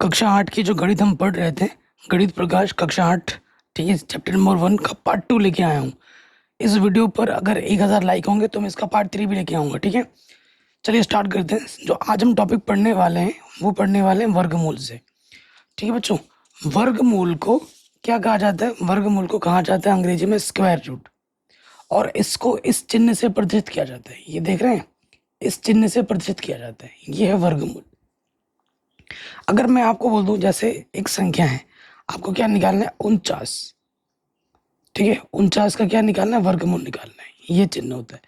कक्षा 8 की जो गणित हम पढ़ रहे थे, गणित प्रकाश कक्षा 8, ठीक है, चैप्टर नंबर 1 का पार्ट 2 लेके आया हूँ। इस वीडियो पर अगर 1000 लाइक होंगे तो मैं इसका पार्ट 3 भी लेके आऊँगा, ठीक है। चलिए स्टार्ट करते हैं। जो आज हम टॉपिक पढ़ने वाले हैं वो पढ़ने वाले हैं वर्गमूल से, ठीक है बच्चों। वर्गमूल को क्या कहा जाता है? वर्गमूल को कहा जाता है अंग्रेजी में स्क्वायर रूट, और इसको इस चिन्ह से प्रदर्शित किया जाता है। ये देख रहे हैं, इस चिन्ह से प्रदर्शित किया जाता है, ये है वर्गमूल। अगर मैं आपको बोल दूं जैसे एक संख्या है, आपको क्या निकालना है? 49, ठीक है। 49 का क्या निकालना है? वर्गमूल निकालना है। ये चिन्ह होता है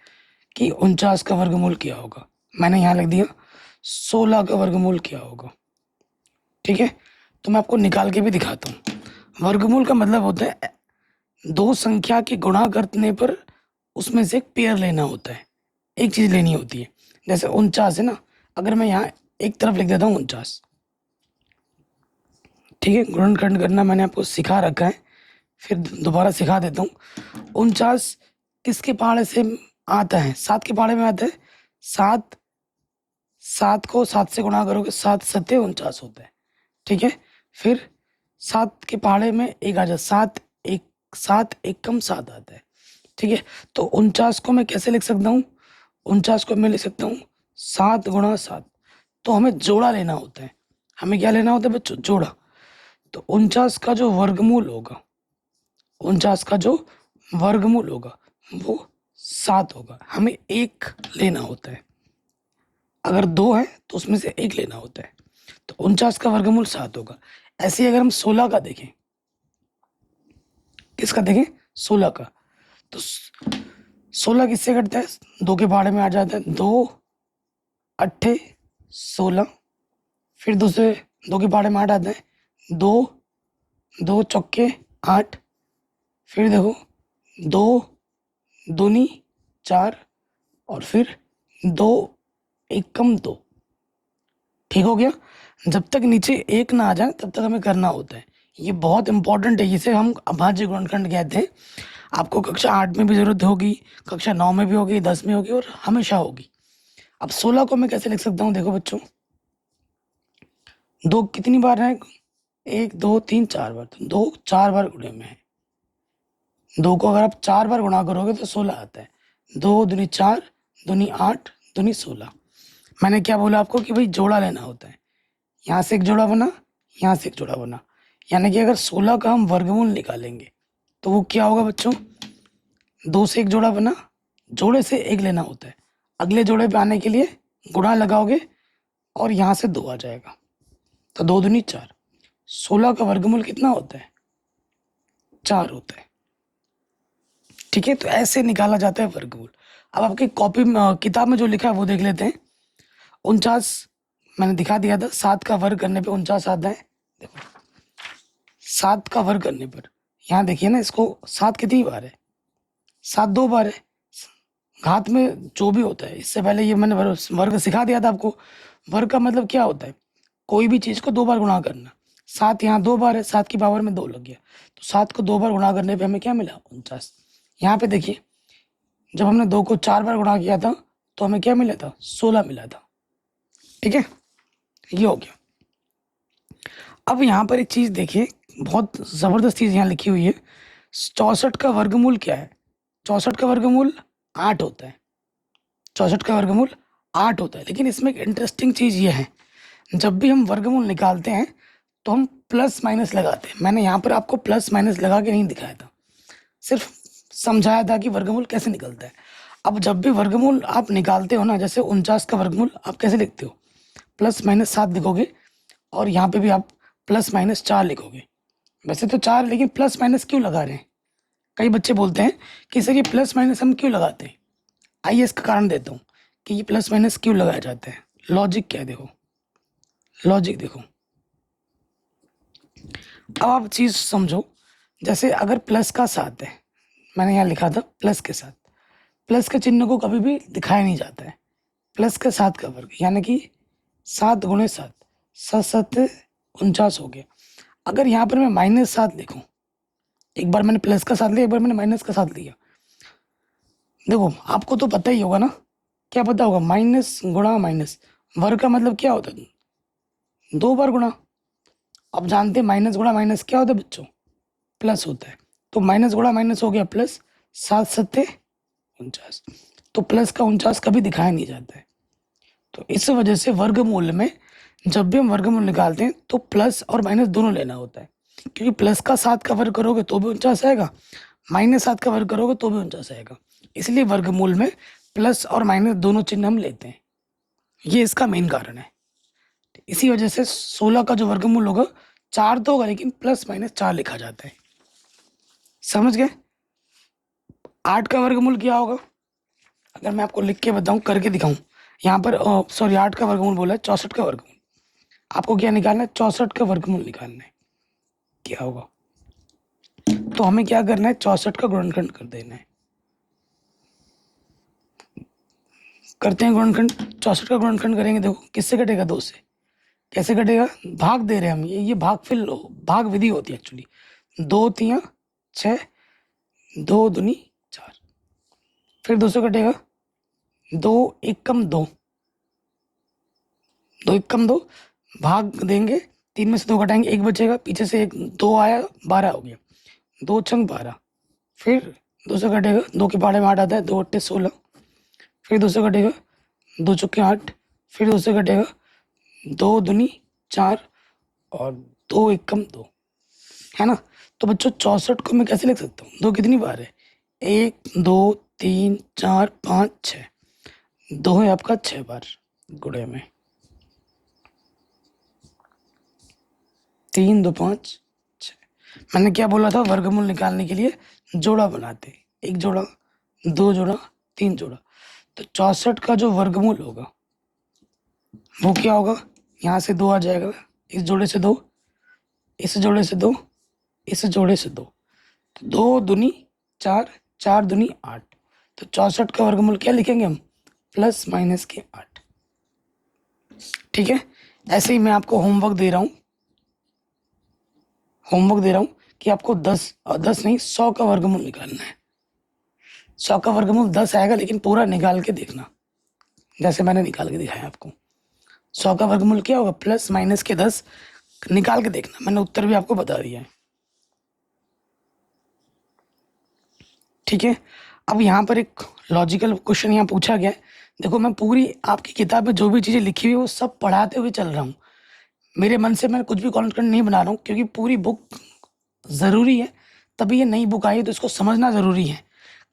कि 49 का वर्गमूल क्या होगा। मैंने यहाँ लिख दिया 16 का वर्गमूल क्या होगा, ठीक है। तो मैं आपको निकाल के भी दिखाता हूँ। वर्गमूल का मतलब होता है दो संख्या के गुणा करने पर उसमें से एक पेयर लेना होता है, एक चीज लेनी होती है। जैसे 49 है ना, अगर मैं यहाँ एक तरफ लिख देता हूँ 49, ठीक है। गुणनखंड करना मैंने आपको सिखा रखा है, फिर दोबारा सिखा देता हूँ। 49 किसके पहाड़े से आता है? 7 के पहाड़े में आता है। 7, 7 को 7 से गुणा करोगे, 7 सत्ते 49 होता है, ठीक है। फिर 7 के पहाड़े में एक आ जाए, 7 एक, 7 एक कम 7 आता है, ठीक है। तो 49 को मैं कैसे लिख सकता हूँ? 49 को मैं लिख सकता हूँ 7 गुणा 7। तो हमें जोड़ा लेना होता है। हमें क्या लेना होता है बच्चों? जोड़ा। तो 49 का जो वर्गमूल होगा, 49 का जो वर्गमूल होगा वो 7 होगा। हमें एक लेना होता है। अगर दो है तो उसमें से एक लेना होता है। तो 49 का वर्गमूल 7 होगा। ऐसे ही अगर हम 16 का देखें, किसका देखें? 16 का। तो 16 किससे कटता है? दो के पहाड़े में आ जाता है, 2 अट्ठे 16। फिर दूसरे दो के पहाड़े में 8 आता है, 2 2 चौके 8। फिर देखो, 2 दूनी 4, और फिर 2 एक कम 2, ठीक हो गया। जब तक नीचे एक ना आ जाए तब तक हमें करना होता है। ये बहुत इंपॉर्टेंट है, इसे हम अभाज्य गुणनखंड कहते हैं। आपको कक्षा 8 में भी जरूरत होगी, कक्षा 9 में भी होगी, 10 में होगी, और हमेशा होगी। अब 16 को मैं कैसे लिख सकता हूँ? देखो बच्चों, दो कितनी बार है? 1 2 3 4 बार, तो 2 4 बार गुणे में है। दो को अगर आप 4 बार गुणा करोगे तो 16 आता है। 2 दूनी 4, दूनी 8, दूनी 16। मैंने क्या बोला आपको कि भाई जोड़ा लेना होता है। यहाँ से एक जोड़ा बना, यहाँ से एक जोड़ा बना, यानी कि अगर 16 का हम वर्गमूल निकालेंगे तो वो क्या होगा बच्चों? 2 से एक जोड़ा बना, जोड़े से एक लेना होता है। अगले जोड़े पे आने के लिए गुणा लगाओगे और यहाँ से 2 आ जाएगा, तो 2 दूनी 4। 16 का वर्गमूल कितना होता है? 4 होता है, ठीक है। तो ऐसे निकाला जाता है वर्गमूल। अब आपकी कॉपी में किताब में जो लिखा है वो देख लेते हैं। 49 मैंने दिखा दिया था, 7 का वर्ग करने पे 49 आता है। देखो, 7 का वर्ग करने पर यहाँ देखिए ना, इसको 7 कितनी बार है? 7 2 बार है। घात में जो भी होता है, इससे पहले ये मैंने वर्ग सिखा दिया था आपको। वर्ग का मतलब क्या होता है? कोई भी चीज को 2 बार गुणा करना। 7 यहाँ 2 बार है, 7 की पावर में 2 लग गया, तो 7 को 2 बार गुणा करने पे हमें क्या मिला? 49। यहाँ पे देखिए, जब हमने 2 को 4 बार गुणा किया था तो हमें क्या मिला था? 16 मिला था, ठीक है। ये हो गया। अब यहाँ पर एक चीज देखिए, बहुत जबरदस्त चीज यहाँ लिखी हुई है। 64 का वर्गमूल क्या है? 64 का वर्गमूल 8 होता है। 64 का वर्गमूल 8 होता है। लेकिन इसमें एक इंटरेस्टिंग चीज ये है, जब भी हम वर्गमूल निकालते हैं तो हम प्लस माइनस लगाते हैं। मैंने यहाँ पर आपको प्लस माइनस लगा के नहीं दिखाया था, सिर्फ समझाया था कि वर्गमूल कैसे निकलता है। अब जब भी वर्गमूल आप निकालते हो ना, जैसे 49 का वर्गमूल आप कैसे लिखते हो? प्लस माइनस 7 लिखोगे, और यहाँ पे भी आप प्लस माइनस 4 लिखोगे। वैसे तो 4, लेकिन प्लस माइनस क्यों लगा रहे हैं? कई बच्चे बोलते हैं कि सर ये प्लस माइनस हम क्यों लगाते हैं। आइए इसका कारण देता हूँ कि ये प्लस माइनस क्यों लगाया जाता है। लॉजिक क्या है? देखो, लॉजिक देखो। अब आप चीज समझो, जैसे अगर प्लस का 7 है, मैंने यहाँ लिखा था प्लस के साथ, प्लस के चिन्ह को कभी भी दिखाया नहीं जाता है। प्लस के 7 का वर्ग यानी कि 7 गुणे 7, 7 7 49 हो गया। अगर यहाँ पर मैं -7 लिखूं, एक बार मैंने प्लस का 7 लिया, एक बार मैंने माइनस का 7 लिया। देखो, आपको तो पता ही होगा ना, क्या पता होगा? माइनस गुणा माइनस, वर्ग का मतलब क्या होता है? 2 बार गुणा। अब जानते हैं माइनस गुणा माइनस क्या होता है बच्चों, प्लस होता है। तो माइनस गुणा माइनस हो गया प्लस, 7×7 = 49। तो प्लस का 49 कभी दिखाया नहीं जाता है। तो इस वजह से वर्गमूल में जब भी हम वर्गमूल निकालते हैं तो प्लस और माइनस दोनों लेना होता है, क्योंकि प्लस का 7 का वर्ग करोगे तो भी 49 आएगा, -7 का वर्ग करोगे तो भी 49 आएगा। इसलिए वर्गमूल में प्लस और माइनस दोनों चिन्ह हम लेते हैं, ये इसका मेन कारण है। इसी वजह से 16 का जो वर्गमूल होगा 4 तो होगा, लेकिन +-4 लिखा जाता है। समझ गए? 8 का वर्गमूल क्या होगा, अगर मैं आपको लिख के बताऊं, करके दिखाऊं, यहाँ पर सॉरी 8 का वर्गमूल बोला है, 64 का वर्गमूल। आपको क्या निकालना है, 64 का वर्गमूल निकालना है। क्या होगा, तो हमें क्या करना है, 64 का गुणनखंड कर देना है। करते हैं गुणनखंड। 64 का गुणनखंड करेंगे, देखो किससे कटेगा, 2 से। कैसे कटेगा, भाग दे रहे हैं हम, ये भाग विधि होती है एक्चुअली। 2×3 = 6, 2×2 = 4। फिर 2 से कटेगा, 2×1 = 2, 2×1 = 2, भाग देंगे, 3 में से 2 घटाएंगे, 1 बचेगा, पीछे से 1 2 आया, 12 हो गया, 2×6 = 12। फिर 2 से कटेगा, 2 के पहाड़े में 8 आता है, 2×8 = 16। फिर 2 से कटेगा, 2×4 = 8। फिर 2 से कटेगा, 2×2 = 4 और 2×1 = 2, है ना। तो बच्चों 64 को मैं कैसे लिख सकता हूँ, 2 कितनी बार है, 1 2 3 4 5 6, 2 है आपका 6 बार, गुणे में 3 2 5 6। मैंने क्या बोला था, वर्गमूल निकालने के लिए जोड़ा बनाते, 1 जोड़ा 2 जोड़ा 3 जोड़ा। तो 64 का जो वर्गमूल होगा वो क्या होगा, यहाँ से 2 आ जाएगा, इस जोड़े से 2, इस जोड़े से 2, इस जोड़े से 2, तो 2×2 = 4, 4×2 = 8। तो 64 का वर्गमूल क्या लिखेंगे हम, +-8। ठीक है। ऐसे ही मैं आपको होमवर्क दे रहा हूँ कि आपको 10 नहीं 100 का वर्गमूल निकालना है। 100 का वर्गमूल 10 आएगा, लेकिन पूरा निकाल के देखना, जैसे मैंने निकाल के दिखाया आपको। 100 का वर्गमूल क्या होगा, +-10 निकाल के देखना, मैंने उत्तर भी आपको बता दिया है। ठीक है। अब यहाँ पर एक लॉजिकल क्वेश्चन यहाँ पूछा गया है। देखो मैं पूरी आपकी किताब में जो भी चीज़ें लिखी हुई है वो सब पढ़ाते हुए चल रहा हूँ, मेरे मन से मैं कुछ भी कंटेंट नहीं बना रहा हूँ, क्योंकि पूरी बुक ज़रूरी है, तभी ये नई बुक आई है तो इसको समझना ज़रूरी है।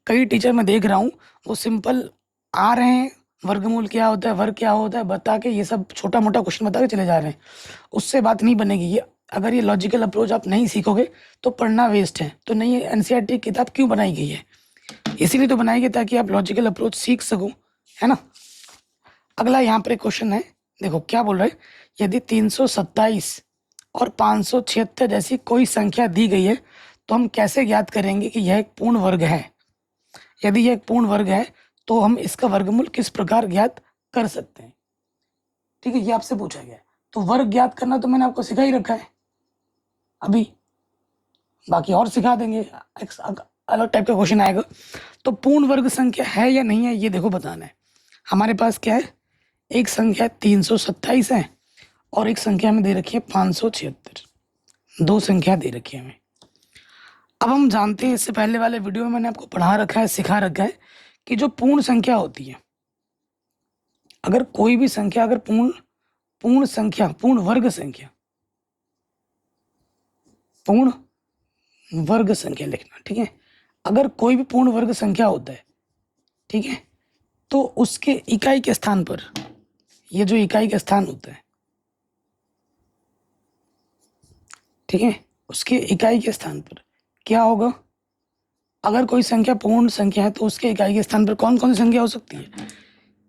कई टीचर मैं देख रहा हूँ वो सिंपल आ रहे हैं, वर्गमूल क्या होता है, वर्ग क्या होता है बता के, ये सब छोटा मोटा क्वेश्चन बता के चले जा रहे हैं, उससे बात नहीं बनेगी। ये अगर ये लॉजिकल अप्रोच आप नहीं सीखोगे तो पढ़ना वेस्ट है। तो नहीं, एनसीईआरटी किताब क्यों बनाई गई है, इसीलिए तो बनाई गई ताकि आप लॉजिकल अप्रोच सीख सको, है ना। अगला यहाँ पर एक क्वेश्चन है, देखो क्या बोल रहा है, यदि 327 और 576 जैसी कोई संख्या दी गई है तो हम कैसे ज्ञात करेंगे कि यह एक पूर्ण वर्ग है। यदि यह एक पूर्ण वर्ग है तो हम इसका वर्गमूल किस प्रकार ज्ञात कर सकते हैं। ठीक है, ये आपसे पूछा गया है। तो वर्ग ज्ञात करना तो मैंने आपको सिखा ही रखा है अभी, बाकी और सिखा देंगे, अलग टाइप का क्वेश्चन आएगा। तो पूर्ण वर्ग संख्या है या नहीं है ये देखो बताना है। हमारे पास क्या है, एक संख्या 327 है और एक संख्या में दे रखी है 576, 2 संख्या दे रखी है हमें। अब हम जानते हैं, इससे पहले वाले वीडियो में मैंने आपको पढ़ा रखा है, सिखा रखा है कि जो पूर्ण संख्या होती है, अगर कोई भी संख्या, अगर पूर्ण संख्या, पूर्ण वर्ग संख्या, पूर्ण वर्ग संख्या लिखना, ठीक है। अगर कोई भी पूर्ण वर्ग संख्या होता है, ठीक है, तो उसके इकाई के स्थान पर, ये जो इकाई का स्थान होता है, ठीक है, उसके इकाई के स्थान पर क्या होगा, अगर कोई संख्या पूर्ण संख्या है तो उसके इकाई के स्थान पर कौन कौन सी संख्या हो सकती है,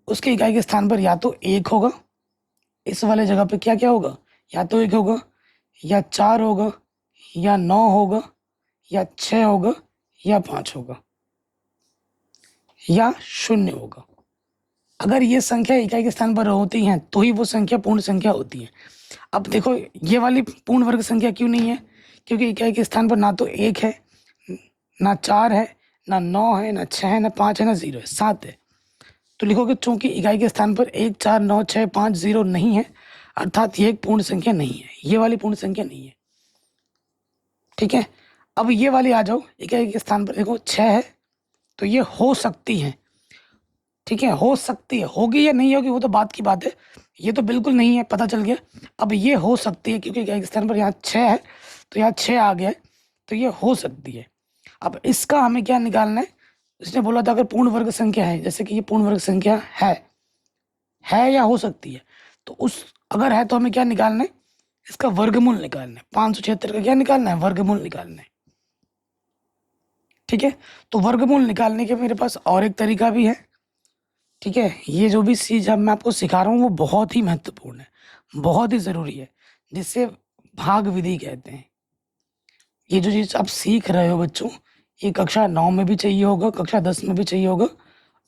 उसके इकाई के स्थान पर या तो 1 होगा, इस वाले जगह पे क्या क्या होगा, या तो 1 होगा, या 4 होगा, या 9 होगा, या 6 होगा, या 5 होगा, या 0 होगा। अगर ये संख्या इकाई के स्थान पर होती हैं तो ही वो संख्या पूर्ण संख्या होती है। अब देखो ये वाली पूर्ण वर्ग संख्या क्यों नहीं है, क्योंकि इकाई के स्थान पर ना तो 1 है, ना 4 है, ना 9 है, ना 6 है, ना 5 है, ना 0 है, 7 है। तो लिखोगे चूंकि इकाई के स्थान पर 1 4 9 6 5 0 नहीं है, अर्थात ये एक पूर्ण संख्या नहीं है, ये वाली पूर्ण संख्या नहीं है। ठीक है, अब ये वाली आ जाओ, इकाई के स्थान पर देखो 6 है, तो ये हो सकती है। ठीक है, हो सकती है, होगी या नहीं होगी वो तो बात की बात है, ये तो बिल्कुल नहीं है, पता चल गया। अब ये हो सकती है क्योंकि इकाई के स्थान पर यहाँ 6 है, तो यहाँ 6 आ गया है, तो ये हो सकती है। अब इसका हमें क्या निकालना है, इसने बोला था अगर पूर्ण वर्ग संख्या है, जैसे कि ये पूर्ण वर्ग संख्या है या हो सकती है, तो उस अगर है तो हमें क्या निकालना है, इसका वर्गमूल निकालना है। 576 का क्या निकालना है, वर्गमूल निकालना है। ठीक है, तो वर्गमूल निकालने के मेरे पास और एक तरीका भी है। ठीक है, ये जो भी चीज़ अब मैं आपको सिखा रहा हूँ वो बहुत ही महत्वपूर्ण है, बहुत ही ज़रूरी है, जिससे भाग विधि कहते हैं। ये जो चीज़ आप सीख रहे हो बच्चों, ये कक्षा 9 में भी चाहिए होगा, कक्षा 10 में भी चाहिए होगा,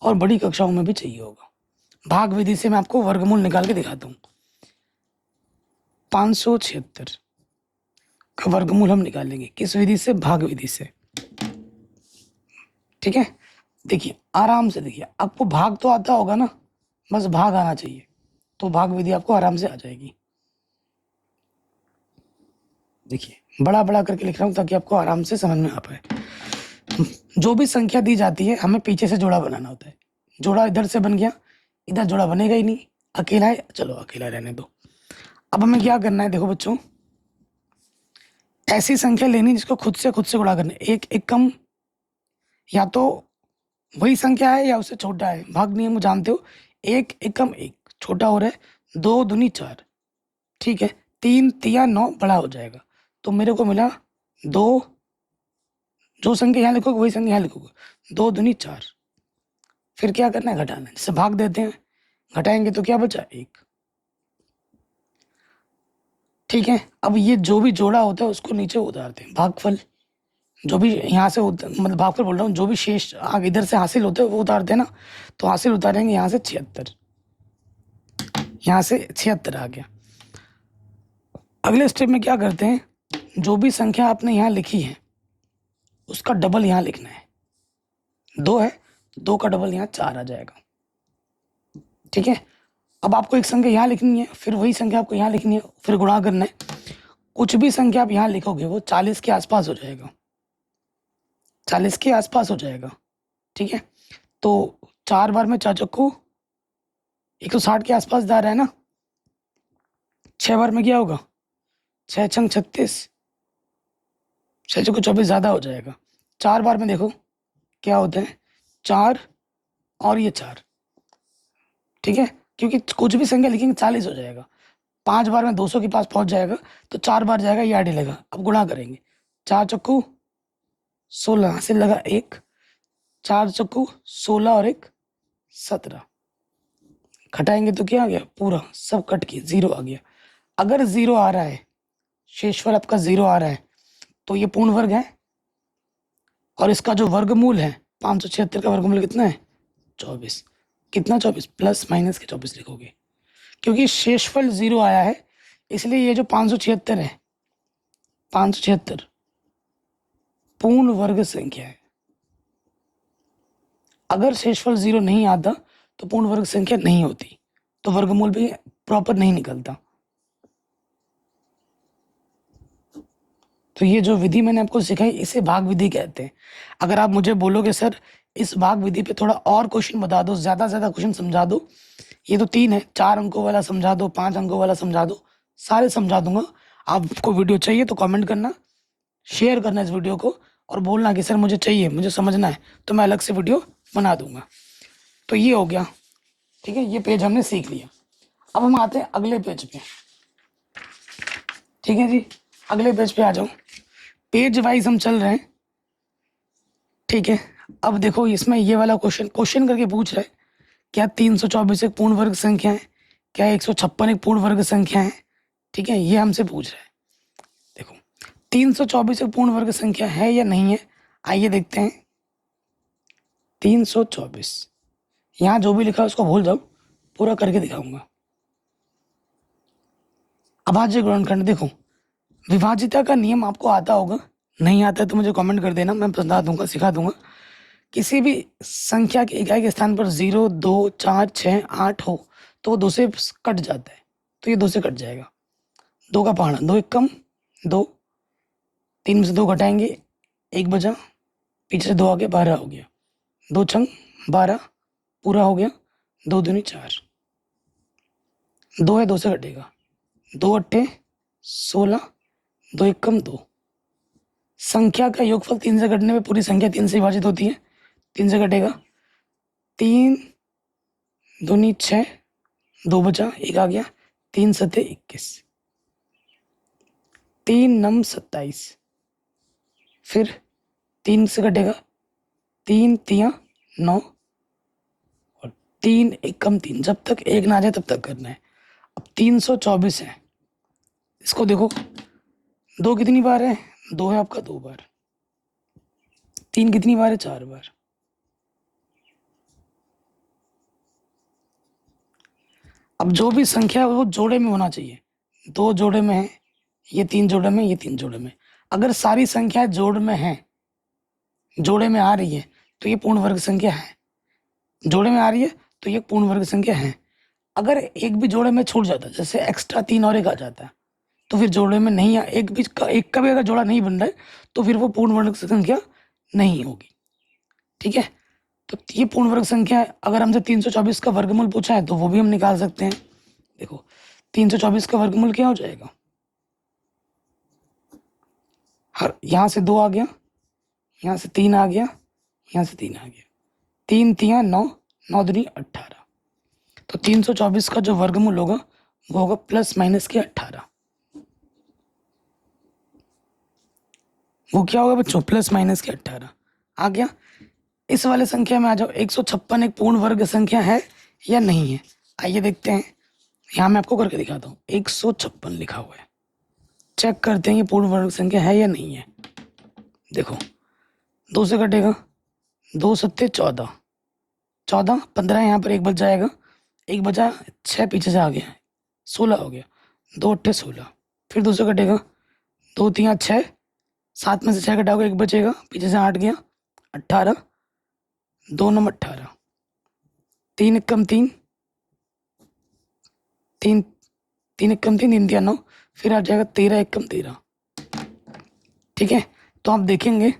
और बड़ी कक्षाओं में भी चाहिए होगा। भाग विधि से मैं आपको वर्गमूल निकाल के दिखाता हूँ। 576 का वर्गमूल हम निकालेंगे किस विधि से, भाग विधि से। ठीक है, देखिए आराम से देखिए, आपको भाग तो आता होगा ना, बस भाग आना चाहिए, तो भाग विधि आपको आराम से आ जाएगी। देखिए बड़ा बड़ा करके लिख रहा हूँ ताकि आपको आराम से समझ में आ पाए। जो भी संख्या दी जाती है हमें पीछे से जोड़ा बनाना होता है। जोड़ा इधर से बन गया, इधर जोड़ा बनेगा ही नहीं, अकेला है, चलो अकेला रहने दो। अब हमें क्या करना है, देखो बच्चों, ऐसी संख्या लेनी जिसको खुद से गुणा करना है। एक एक कम, या तो वही संख्या है या उससे छोटा है, भाग नियम जानते हो, एक एकम एक छोटा हो रहा है, 2 दूनी 4, ठीक है, 3 तिया 9 बड़ा हो जाएगा, तो मेरे को मिला 2, जो संख्या यहाँ लिखोगे वही संख्या यहाँ लिखोगे, 2 दूनी 4। फिर क्या करना है, घटाना है, जिससे भाग देते हैं, घटाएंगे तो क्या बचा, 1। ठीक है, अब ये जो भी जोड़ा होता है उसको नीचे उतारते हैं, भागफल जो भी यहाँ से मतलब भागफल बोल रहा हूँ, जो भी शेष आगे इधर से हासिल होते हैं वो उतारते हैं ना, तो हासिल उतारेंगे यहाँ से 76, यहाँ से 76 आ गया। अगले स्टेप में क्या करते हैं, जो भी संख्या आपने यहाँ लिखी है उसका डबल यहाँ लिखना है। 2 है, 2 का डबल यहाँ 4 आ जाएगा। ठीक है, अब आपको एक संख्या यहाँ लिखनी है, फिर वही संख्या आपको यहाँ लिखनी है, फिर गुणा करना है। कुछ भी संख्या आप यहाँ लिखोगे वो 40 के आसपास हो जाएगा, 40 के आसपास हो जाएगा। ठीक है, तो 4 बार में 4 चक्कू 160 के आसपास जा रहा है ना, 6 बार में क्या होगा, 6 छंग 36, 6 चक्कू 24 ज़्यादा हो जाएगा। 4 बार में देखो क्या होता है, 4 और ये 4। ठीक है, क्योंकि कुछ भी संख्या लिखेंगे 40 हो जाएगा। 5 बार में 200 के पास पहुंच जाएगा, तो 4 बार जाएगा, ये आड़े लगा। अब गुणा करेंगे, 4 चक्कू 16 से लगा 1, 4 चक्कू 16 और 1 17, घटाएंगे तो क्या आ गया, पूरा सब कट के 0 आ गया। अगर 0 आ रहा है, शेषफल आपका 0 आ रहा है, तो ये पूर्ण वर्ग है, और इसका जो वर्गमूल है 576 का वर्गमूल कितना है, 24। कितना, 24, प्लस माइनस के 24 लिखोगे, क्योंकि शेषफल 0 आया है, इसलिए ये जो 576 है, 576 पूर्ण वर्ग संख्या है। अगर शेषफल 0 नहीं आता तो पूर्ण वर्ग संख्या नहीं होती, तो वर्गमूल भी प्रॉपर नहीं निकलता। तो ये जो विधि मैंने आपको सिखाई इसे भाग विधि कहते हैं। अगर आप मुझे बोलोगे सर इस भाग विधि पे थोड़ा और क्वेश्चन बता दो, ज़्यादा से ज़्यादा क्वेश्चन समझा दो, ये तो 3 है, 4 अंकों वाला समझा दो, 5 अंकों वाला समझा दो, सारे समझा दूंगा। आपको वीडियो चाहिए तो कमेंट करना, शेयर करना इस वीडियो को, और बोलना कि सर मुझे चाहिए, मुझे समझना है, तो मैं अलग से वीडियो बना दूंगा। तो ये हो गया। ठीक है, ये पेज हमने सीख लिया। अब हम आते हैं अगले पेज पे। ठीक है जी, अगले पेज पे आ जाओ, पेज वाइज हम चल रहे हैं। ठीक है, अब देखो इसमें ये वाला क्वेश्चन करके पूछ रहा है, क्या 324 एक पूर्ण वर्ग संख्या है, क्या 156 एक पूर्ण वर्ग संख्या है। ठीक है, ये हमसे पूछ रहा है। देखो 324 एक पूर्ण वर्ग संख्या है या नहीं है, आइए देखते हैं। 324, यहाँ जो भी लिखा है उसको भूल जाओ, पूरा करके दिखाऊंगा। अभाज्य गुणनखंड, देखो विभाजिता का नियम आपको आता होगा, नहीं आता है तो मुझे कमेंट कर देना, मैं बता दूंगा, सिखा दूंगा। किसी भी संख्या के इकाई के स्थान पर 0, 2, 4, 6, 8 हो तो वो 2 से कट जाता है, तो ये 2 से कट जाएगा। 2 का पहाड़ा, 2 एक कम 2, 3 में से 2 घटाएंगे 1 बचा, पीछे से 2 आ गया 12 हो गया, 2 छंग 12 पूरा हो गया, 2 दूनी 4, 2 है 2 से कटेगा, 2 अट्ठे 16, 2 एक कम 2। संख्या का योगफल 3 से घटने पे पूरी संख्या 3 से विभाजित होती है, 3 से घटेगा, 3 दूनी 6, 2 बचा 1 आ गया, 3 सत्ते 21, 3 नम 27, फिर 3 से घटेगा, 3 तिया 9 और 3 एक कम 3, जब तक 1 ना आ जाए तब तक करना है। अब 324 है, इसको देखो 2 कितनी बार है, 2 है आपका 2 बार, 3 कितनी बार है 4 बार। अब जो भी संख्या है वो जोड़े में होना चाहिए, 2 जोड़े में है, ये 3 जोड़े में, ये 3 जोड़े में। अगर सारी संख्या जोड़ में है, जोड़े में आ रही है तो ये पूर्ण वर्ग संख्या है, जोड़े में आ रही है तो ये पूर्ण वर्ग संख्या है। अगर एक भी जोड़े में छूट जाता है, जैसे एक्स्ट्रा 3 और 1 आ जाता है, तो फिर जोड़े में नहीं एक का भी अगर जोड़ा नहीं बन रहा है तो फिर वो पूर्ण वर्ग संख्या नहीं होगी। ठीक है, तो ये पूर्ण वर्ग संख्या है। अगर हमसे 324 का वर्गमूल पूछा है तो वो भी हम निकाल सकते हैं। देखो 324 का वर्गमूल क्या हो जाएगा, यहाँ से 2 आ गया, यहाँ से 3 आ गया, यहाँ से 3 आ गया, 3 तिया 9, 9 दूनी 18। तो 324 का जो वर्गमूल होगा वो होगा प्लस माइनस के 18। वो क्या होगा बच्चों, प्लस माइनस के 18 आ गया। इस वाले संख्या में आ जाओ, 156 एक पूर्ण वर्ग संख्या है या नहीं है, आइए देखते हैं। यहाँ मैं आपको करके दिखाता हूँ, 156 लिखा हुआ है, चेक करते हैं ये पूर्ण वर्ग संख्या है या नहीं है। देखो 2 से कटेगा, 2 सत्ते 14, 14 15 यहाँ पर 1 बच जाएगा, 1 बचा 6 पीछे से आ गया, 16 हो गया, 2 अट्ठे 16, फिर 2 से कटेगा, 2 तिया 6, 7 में से 6 घटाओगे 1 बचेगा, पीछे से 8 गया 18, 2 नम 18, 3 एक कम 3, 3 3 एक कम 3, 3 तिया 9, फिर आ जाएगा 13 एक कम 13। ठीक है, तो आप देखेंगे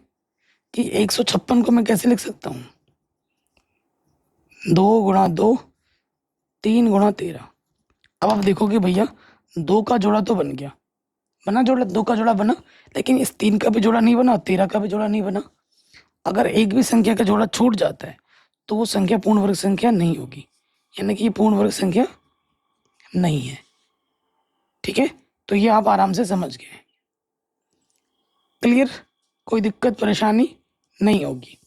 कि 156 को मैं कैसे लिख सकता हूँ, 2 गुणा 2, 3 गुणा 13। अब आप देखोगे भैया 2 का जोड़ा तो बन गया, बना जोड़ा, 2 का जोड़ा बना, लेकिन इस 3 का भी जोड़ा नहीं बना, 13 का भी जोड़ा नहीं बना। अगर एक भी संख्या का जोड़ा छूट जाता है तो वो संख्या पूर्ण वर्ग संख्या नहीं होगी, यानी कि ये पूर्ण वर्ग संख्या नहीं है। ठीक है, तो ये आप आराम से समझ गए, क्लियर, कोई दिक्कत परेशानी नहीं होगी।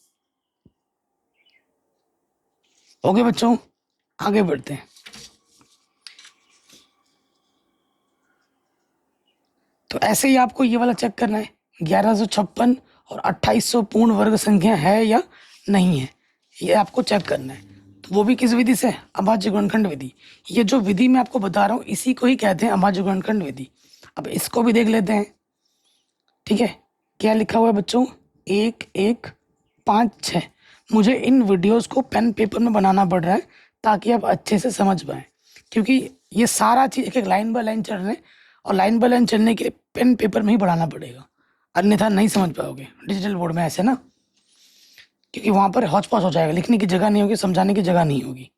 ओके बच्चों, आगे बढ़ते हैं। तो ऐसे ही आपको ये वाला चेक करना है, 1156 और 2800 पूर्ण वर्ग संख्या है या नहीं है, ये आपको चेक करना है। तो वो भी किस विधि से, अभाज्य गुणनखंड विधि। ये जो विधि मैं आपको बता रहा हूँ इसी को ही कहते हैं अभाज्य गुणनखंड विधि। अब इसको भी देख लेते हैं। ठीक है, क्या लिखा हुआ है बच्चों, 1 1 5 6। मुझे इन वीडियोस को पेन पेपर में बनाना पड़ रहा है ताकि आप अच्छे से समझ पाएँ, क्योंकि ये सारा चीज़ एक एक लाइन बाय लाइन चल रहे हैं, और लाइन बाय लाइन चलने के लिए पेन पेपर में ही पढ़ाना पड़ेगा, अन्यथा नहीं समझ पाओगे डिजिटल बोर्ड में ऐसे ना, क्योंकि वहाँ पर हौच पौच हो जाएगा, लिखने की जगह नहीं होगी, समझाने की जगह नहीं होगी।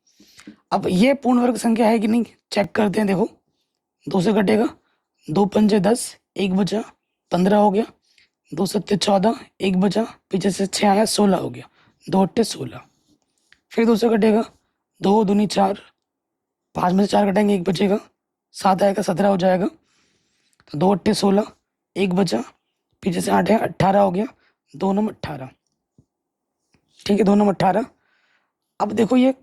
अब ये पूर्ण वर्ग संख्या है कि नहीं, चेक करते हैं। देखो 2 से कटेगा, 2 पंजे 10, 1 बचा 15 हो गया, 2 सत्ते 14, 1 बचा, पीछे से 6 आया 16 हो गया, 2 अट्ठे 16, फिर 2 से कटेगा, 2 दूनी 4, 5 में से 4 कटेंगे 1 बचेगा, 7 आएगा 17 हो जाएगा, तो 2 अट्ठे 16, 1 बचा, पीछे से 8 है 18 हो गया, 2 नम 18। ठीक है, 2 नम 18। अब देखो ये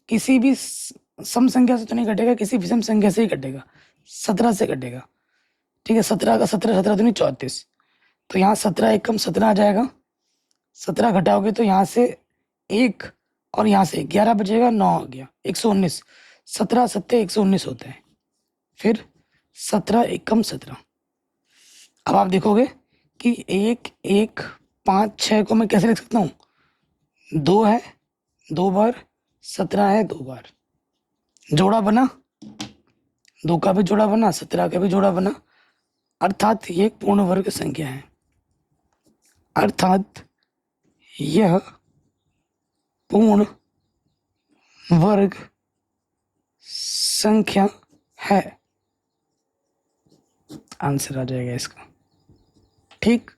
किसी भी सम संख्या से तो नहीं कटेगा, किसी विषम संख्या से ही कटेगा, 17 से कटेगा। ठीक है, 17 का 17, 17 दूनी 34, तो यहाँ 17 एक कम 17 आ जाएगा, 17 घटाओगे तो यहाँ से 1 और यहाँ से 11 बचेगा, 9 आ गया, 119, 17 सत्ते 119 होते हैं, फिर 17 एक कम 17। अब आप देखोगे कि 1 1 5 6 को मैं कैसे लिख सकता हूँ, 2 है 2 बार, 17 है 2 बार, जोड़ा बना, 2 का भी जोड़ा बना, 17 का भी जोड़ा बना, अर्थात ये एक पूर्ण वर्ग संख्या है। अर्थात यह पूर्ण वर्ग संख्या है। आंसर आ जाएगा इसका। ठीक,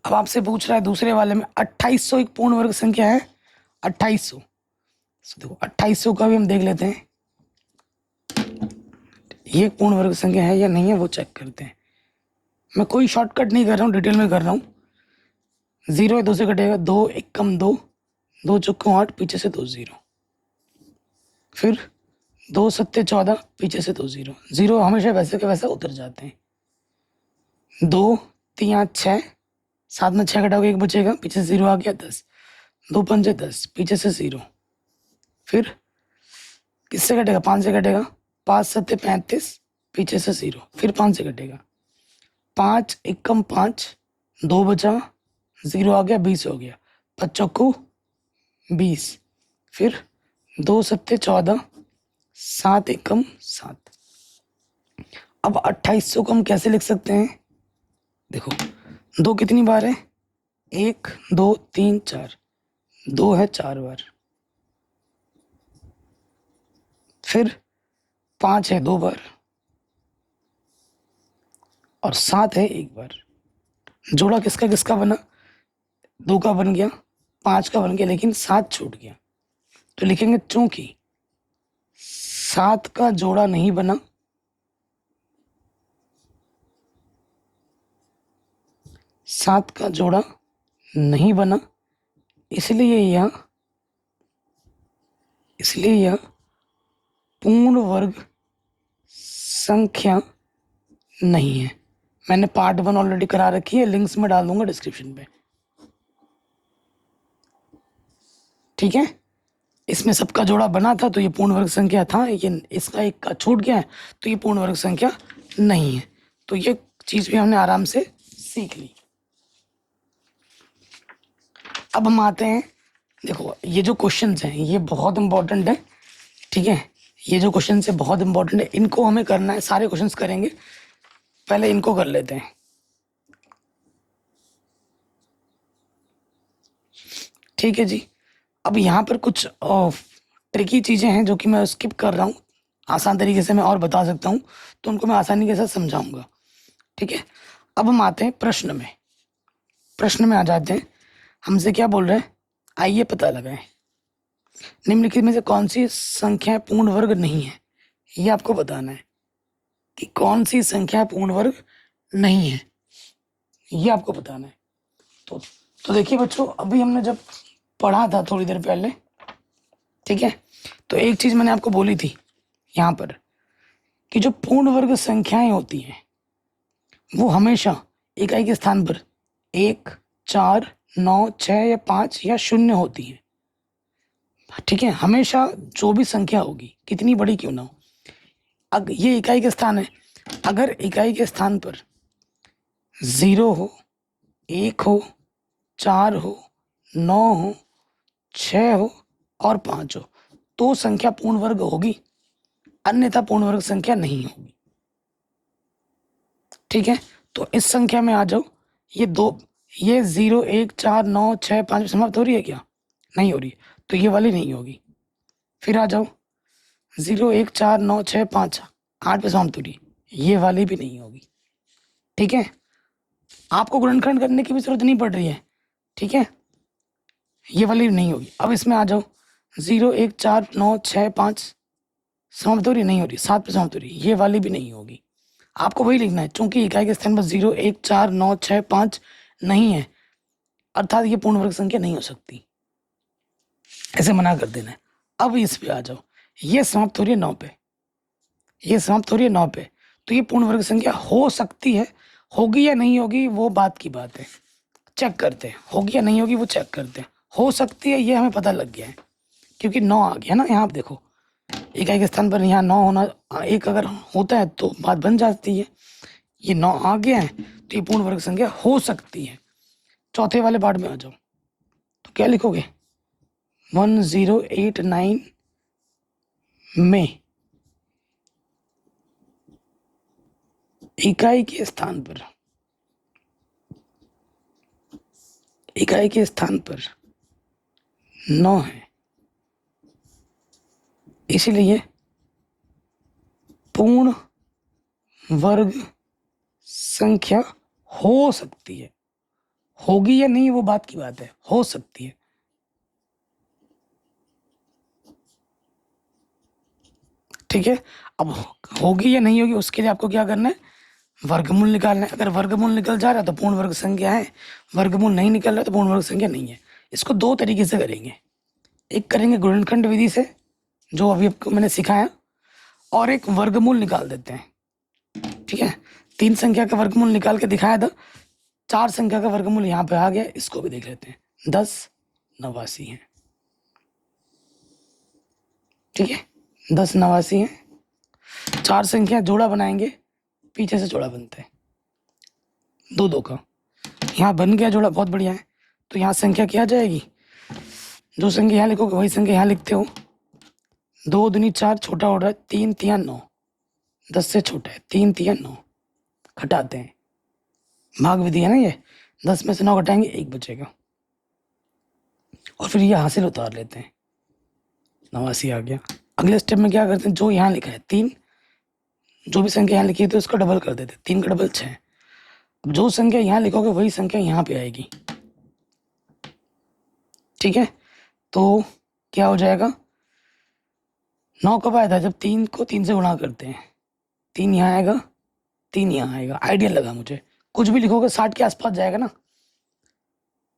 अब आपसे पूछ रहा है दूसरे वाले में 2800 एक पूर्ण वर्ग संख्या है। 2800, देखो 2800 का भी हम देख लेते हैं, ये एक पूर्ण वर्ग संख्या है या नहीं है वो चेक करते हैं। मैं कोई शॉर्टकट नहीं कर रहा हूँ, डिटेल में कर रहा हूँ। 0 2 से कटेगा, 2 1 कम 2, 2 चौको 8, पीछे से 2 0, फिर 2 सत्ते 14, पीछे से 2 0, 0 हमेशा वैसे के वैसे उतर जाते हैं। 2 3 8 6, 7 में 6 घटाओगे 1 बचेगा, पीछे से 0 आ गया 10, 2 पंजे 10, पीछे से 0, फिर किससे कटेगा 5 से कटेगा, 5 सत्ते 35, पीछे से 0, फिर 5 से कटेगा, 5 1 कम 5, 2 बचा, 0 आ गया 20 हो गया, 5 चौको 20, फिर 2 सत्ते 14, 7 1 कम 7। अब 2800 को हम कैसे लिख सकते हैं, देखो 2 कितनी बार है, 1 2 3 4, 2 है 4 बार, फिर 5 है 2 बार, और 7 है 1 बार। जोड़ा किसका किसका बना, 2 का बन गया, 5 का बन गया, लेकिन 7 छूट गया, तो लिखेंगे चूंकि 7 का जोड़ा नहीं बना, 7 का जोड़ा नहीं बना, इसलिए यह पूर्ण वर्ग संख्या नहीं है। मैंने पार्ट 1 ऑलरेडी करा रखी है, लिंक्स में डाल दूंगा डिस्क्रिप्शन पे। ठीक है, इसमें सबका जोड़ा बना था तो ये पूर्ण वर्ग संख्या था, ये इसका एक का छूट गया है तो ये पूर्ण वर्ग संख्या नहीं है। तो ये चीज भी हमने आराम से सीख ली। अब हम आते हैं, देखो ये जो क्वेश्चंस हैं ये बहुत इंपॉर्टेंट है। ठीक है, ये जो क्वेश्चंस है बहुत इंपॉर्टेंट है, इनको हमें करना है, सारे क्वेश्चंस करेंगे, पहले इनको कर लेते हैं। ठीक है जी, अब यहाँ पर कुछ ट्रिकी चीजें हैं जो कि मैं स्किप कर रहा हूँ, आसान तरीके से मैं और बता सकता हूँ, तो उनको मैं आसानी के साथ समझाऊंगा। ठीक है, अब हम आते हैं प्रश्न में। प्रश्न में आ जाते हैं, हमसे क्या बोल रहे हैं, आइए पता लगाएं निम्नलिखित में से कौन सी संख्या पूर्ण वर्ग नहीं है। ये आपको बताना है कि कौन सी संख्या पूर्ण वर्ग नहीं है, ये आपको बताना है। तो देखिए बच्चों, अभी हमने जब पढ़ा था थोड़ी देर पहले, ठीक है, तो एक चीज मैंने आपको बोली थी यहाँ पर कि जो पूर्ण वर्ग संख्याएं होती हैं वो हमेशा इकाई के स्थान पर 1 4 9 6 या 5 या 0 होती है। ठीक है, हमेशा जो भी संख्या होगी कितनी बड़ी क्यों ना हो, अगर ये इकाई के स्थान है, अगर इकाई के स्थान पर 0 हो, 1 हो, 4 हो, 9 हो, 6 हो और 5 हो तो संख्या पूर्ण वर्ग होगी, अन्यथा पूर्ण वर्ग संख्या नहीं होगी। ठीक है, तो इस संख्या में आ जाओ, ये 0 1 4 9 6 5 समाप्त हो रही है क्या, नहीं हो रही, तो ये वाली नहीं होगी। फिर आ जाओ 0 1 4 9 6 5 8 पे समाप्त हो रही, ये वाली भी नहीं होगी। ठीक है, आपको गुणनखंड करने की भी जरूरत नहीं पड़ रही है। ठीक है, ये वाली भी नहीं होगी। अब इसमें आ जाओ 0 1 4 9 6 5 समाप्त हो रही, नहीं हो रही, 7 पे समाप्त हो रही, ये वाली भी नहीं होगी। आपको वही लिखना है, चूंकि इकाई के स्थान पर 0 1 4 9 6 5 नहीं है, अर्थात ये पूर्ण वर्ग संख्या नहीं हो सकती, ऐसे मना कर देना है। अब इस पे आ जाओ, ये समाप्त हो रही है 9 पे, ये समाप्त हो रही है 9 पे, तो ये पूर्ण वर्ग संख्या हो सकती है, होगी या नहीं होगी वो बात की बात है, चेक करते हैं, होगी या नहीं होगी वो चेक करते हैं। हो सकती है ये हमें पता लग गया है क्योंकि 9 आ गया ना, यहाँ आप देखो इकाई के स्थान पर यहाँ 9 होना, एक अगर होता है तो बात बन जाती है, ये 9 आ गया है तो ये पूर्ण वर्ग संख्या हो सकती है। चौथे वाले पार्ट में आ जाओ, तो क्या लिखोगे, 1089 में इकाई के स्थान पर, इकाई के स्थान पर 9 है, इसलिए पूर्ण वर्ग संख्या हो सकती है। होगी या नहीं वो बात की बात है, हो सकती है। ठीक है, अब होगी या नहीं होगी उसके लिए आपको क्या करना है, वर्गमूल निकालना है। अगर वर्गमूल निकल जा रहा है तो पूर्ण वर्ग संख्या है, वर्गमूल नहीं निकल रहा तो पूर्ण वर्ग संख्या नहीं है। इसको दो तरीके से करेंगे, एक करेंगे गुणनखंड विधि से जो अभी आपको मैंने सिखाया, और एक वर्गमूल निकाल देते हैं। ठीक है, 3 संख्या का वर्गमूल निकाल के दिखाया था, 4 संख्या का वर्गमूल यहाँ पे आ गया, इसको भी देख लेते हैं। 10 89 है। ठीक है, 10 89 है। 4 संख्या जोड़ा बनाएंगे, पीछे से जोड़ा बनता है 2 2 का, यहाँ बन गया जोड़ा, बहुत बढ़िया है। तो यहाँ संख्या क्या आ जाएगी, जो संख्या यहाँ लिखोगे वही संख्या यहाँ लिखते हो। 2 दूनी 4, छोटा हो रहा है 3 3 9, 10 से छोटा है, 3 3 9, घटाते हैं, भाग विधि है ना ये, 10 में से 9 घटाएंगे 1 बचेगा, और फिर ये हासिल उतार लेते हैं, 89 आ गया। अगले स्टेप में क्या करते हैं, जो यहाँ लिखा है 3, जो भी संख्या यहाँ लिखी है तो उसको डबल कर देते हैं, 3 का डबल 6। अब जो संख्या यहाँ लिखोगे वही संख्या यहाँ पे आएगी। ठीक है, तो क्या हो जाएगा, 9 कब आया था, जब 3 को 3 से गुणा करते हैं, 3 यहाँ आएगा, 3 यहाँ आएगा। आइडिया लगा मुझे, कुछ भी लिखोगे 60 के आसपास जाएगा ना,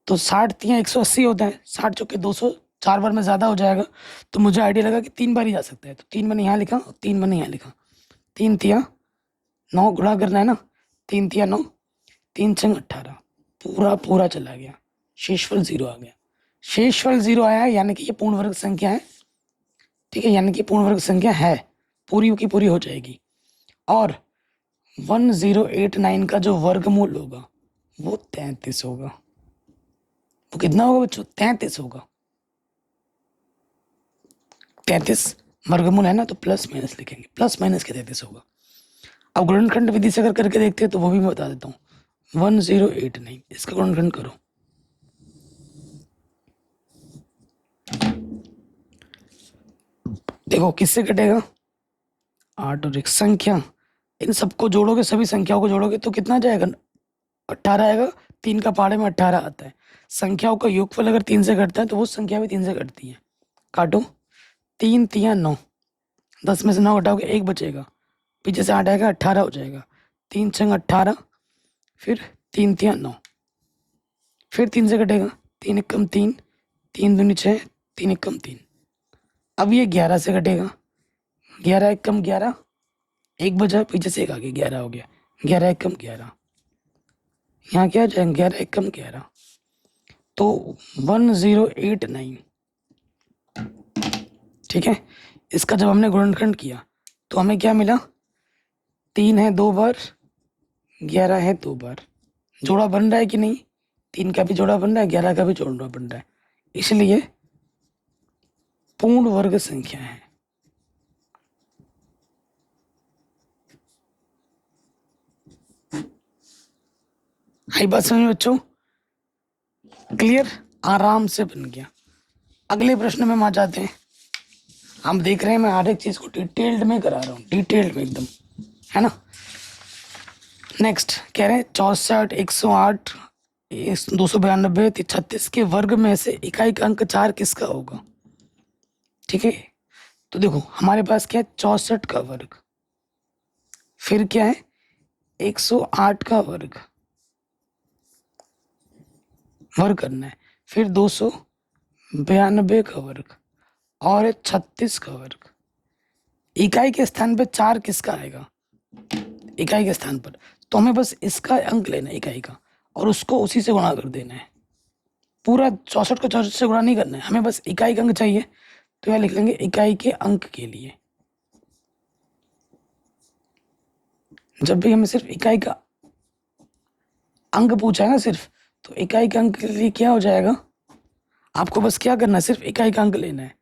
तो 60 3 180 होता है, 60 चौके 200, 4 बार में ज़्यादा हो जाएगा, तो मुझे आइडिया लगा कि 3 बार ही जा सकता है, तो 3 मैंने यहाँ लिखा और 3 मैंने यहाँ लिखा। 3 3 9 गुणा करना है ना, 3 3 9, 3 6 18, पूरा पूरा चला गया, शेषफल 0 आ गया। शेषफल 0 आया है, यानी कि ये पूर्ण वर्ग संख्या है। ठीक है, यानी कि पूर्ण वर्ग संख्या है, पूरी की पूरी हो जाएगी। और 1089 का जो वर्गमूल होगा वो 33 होगा। वो कितना होगा बच्चों, 33 होगा। 33 वर्गमूल है ना, तो प्लस माइनस लिखेंगे, प्लस माइनस के 33 होगा। अब गुणनखंड विधि से अगर करके देखते हैं तो वो भी मैं बता देता हूँ। 1089 इसका गुणनखंड करो, देखो किससे कटेगा, 8 और 1 संख्या, इन सबको जोड़ोगे, सभी संख्याओं को जोड़ोगे तो कितना जाएगा, 18 आएगा। 3 का पहाड़े में 18 आता है। संख्याओं का योगफल अगर 3 से घटता है तो वो संख्या भी 3 से घटती है। काटो, 3 3 9, 10 में से 9 घटाओगे 1 बचेगा, पीछे से 8 आएगा, 18 हो जाएगा। 3 6 18, फिर 3 3 9, फिर 3 से घटेगा, 3 1 3, 3 दूनी 6, 3 1 3। अब ये 11 से घटेगा, 11 1 11, 1 बचा, पीछे से 1 आगे, 11 हो गया। 11 1 11, यहाँ क्या जाएगा, 11 1 11, तो 1089। ठीक है, इसका जब हमने गुणनखंड किया तो हमें क्या मिला, 3 है 2 बार, 11 है 2 बार। जोड़ा बन रहा है कि नहीं, 3 का भी जोड़ा बन रहा है, 11 का भी जोड़ा बन रहा है, इसलिए पूर्ण वर्ग संख्या है। आई बात समझ में बच्चों, क्लियर, आराम से बन गया। अगले प्रश्न में हम आ जाते हैं। हम देख रहे हैं मैं हर एक चीज को डिटेल्ड में करा रहा हूँ, डिटेल्ड में एकदम, है ना। नेक्स्ट कह रहे हैं 64 108 292 36 के वर्ग में से इकाई का अंक 4 किसका होगा। ठीक है, तो देखो हमारे पास क्या है, 64 का वर्ग, फिर क्या है 108 का वर्ग करना है, फिर 292 का वर्ग और 36 का वर्ग। इकाई के स्थान पे 4 किसका आएगा, इकाई के स्थान पर, तो हमें बस इसका अंक लेना है इकाई का, और उसको उसी से गुणा कर देना है। पूरा 64 को 64 से गुणा नहीं करना है, हमें बस इकाई का अंक चाहिए, तो यहाँ लिख लेंगे इकाई के अंक के लिए। जब भी हमें सिर्फ इकाई का अंक पूछा है ना सिर्फ, तो इकाई के अंक के लिए क्या हो जाएगा, आपको बस क्या करना है, सिर्फ इकाई का अंक लेना है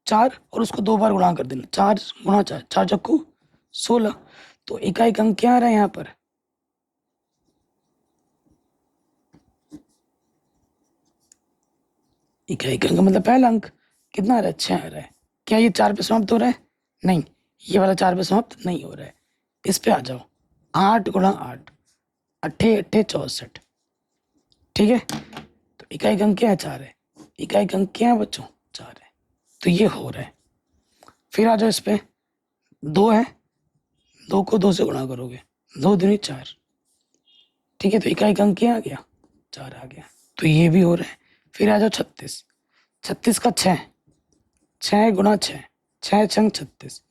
4, और उसको 2 बार गुणा कर देना, 4 गुणा 4, 4 चक्कू 16। तो इकाई का अंक क्या आ रहा है यहाँ पर, इकाई अंक का मतलब पहला अंक कितना आ रहा है, 6 आ रहा है। क्या ये 4 पे समाप्त हो रहा है? नहीं, ये वाला 4 पे समाप्त नहीं हो रहा है। इस पे आ जाओ, 8 गुणा 8, अट्ठे अट्ठे 64। ठीक है, तो इकाई अंक क्या है, 4 है। इकाई अंक क्या है बच्चों, 4 है। तो ये हो रहा है। फिर आ जाओ इस पे, 2 है, 2 को 2 से गुणा करोगे, 2 दूनी 4। ठीक है, तो इकाई अंक क्या आ गया, 4 आ गया। तो ये भी हो रहा है। फिर आ जाओ 36, 36 का 6, 6 गुणा 6, 6 छंग 36।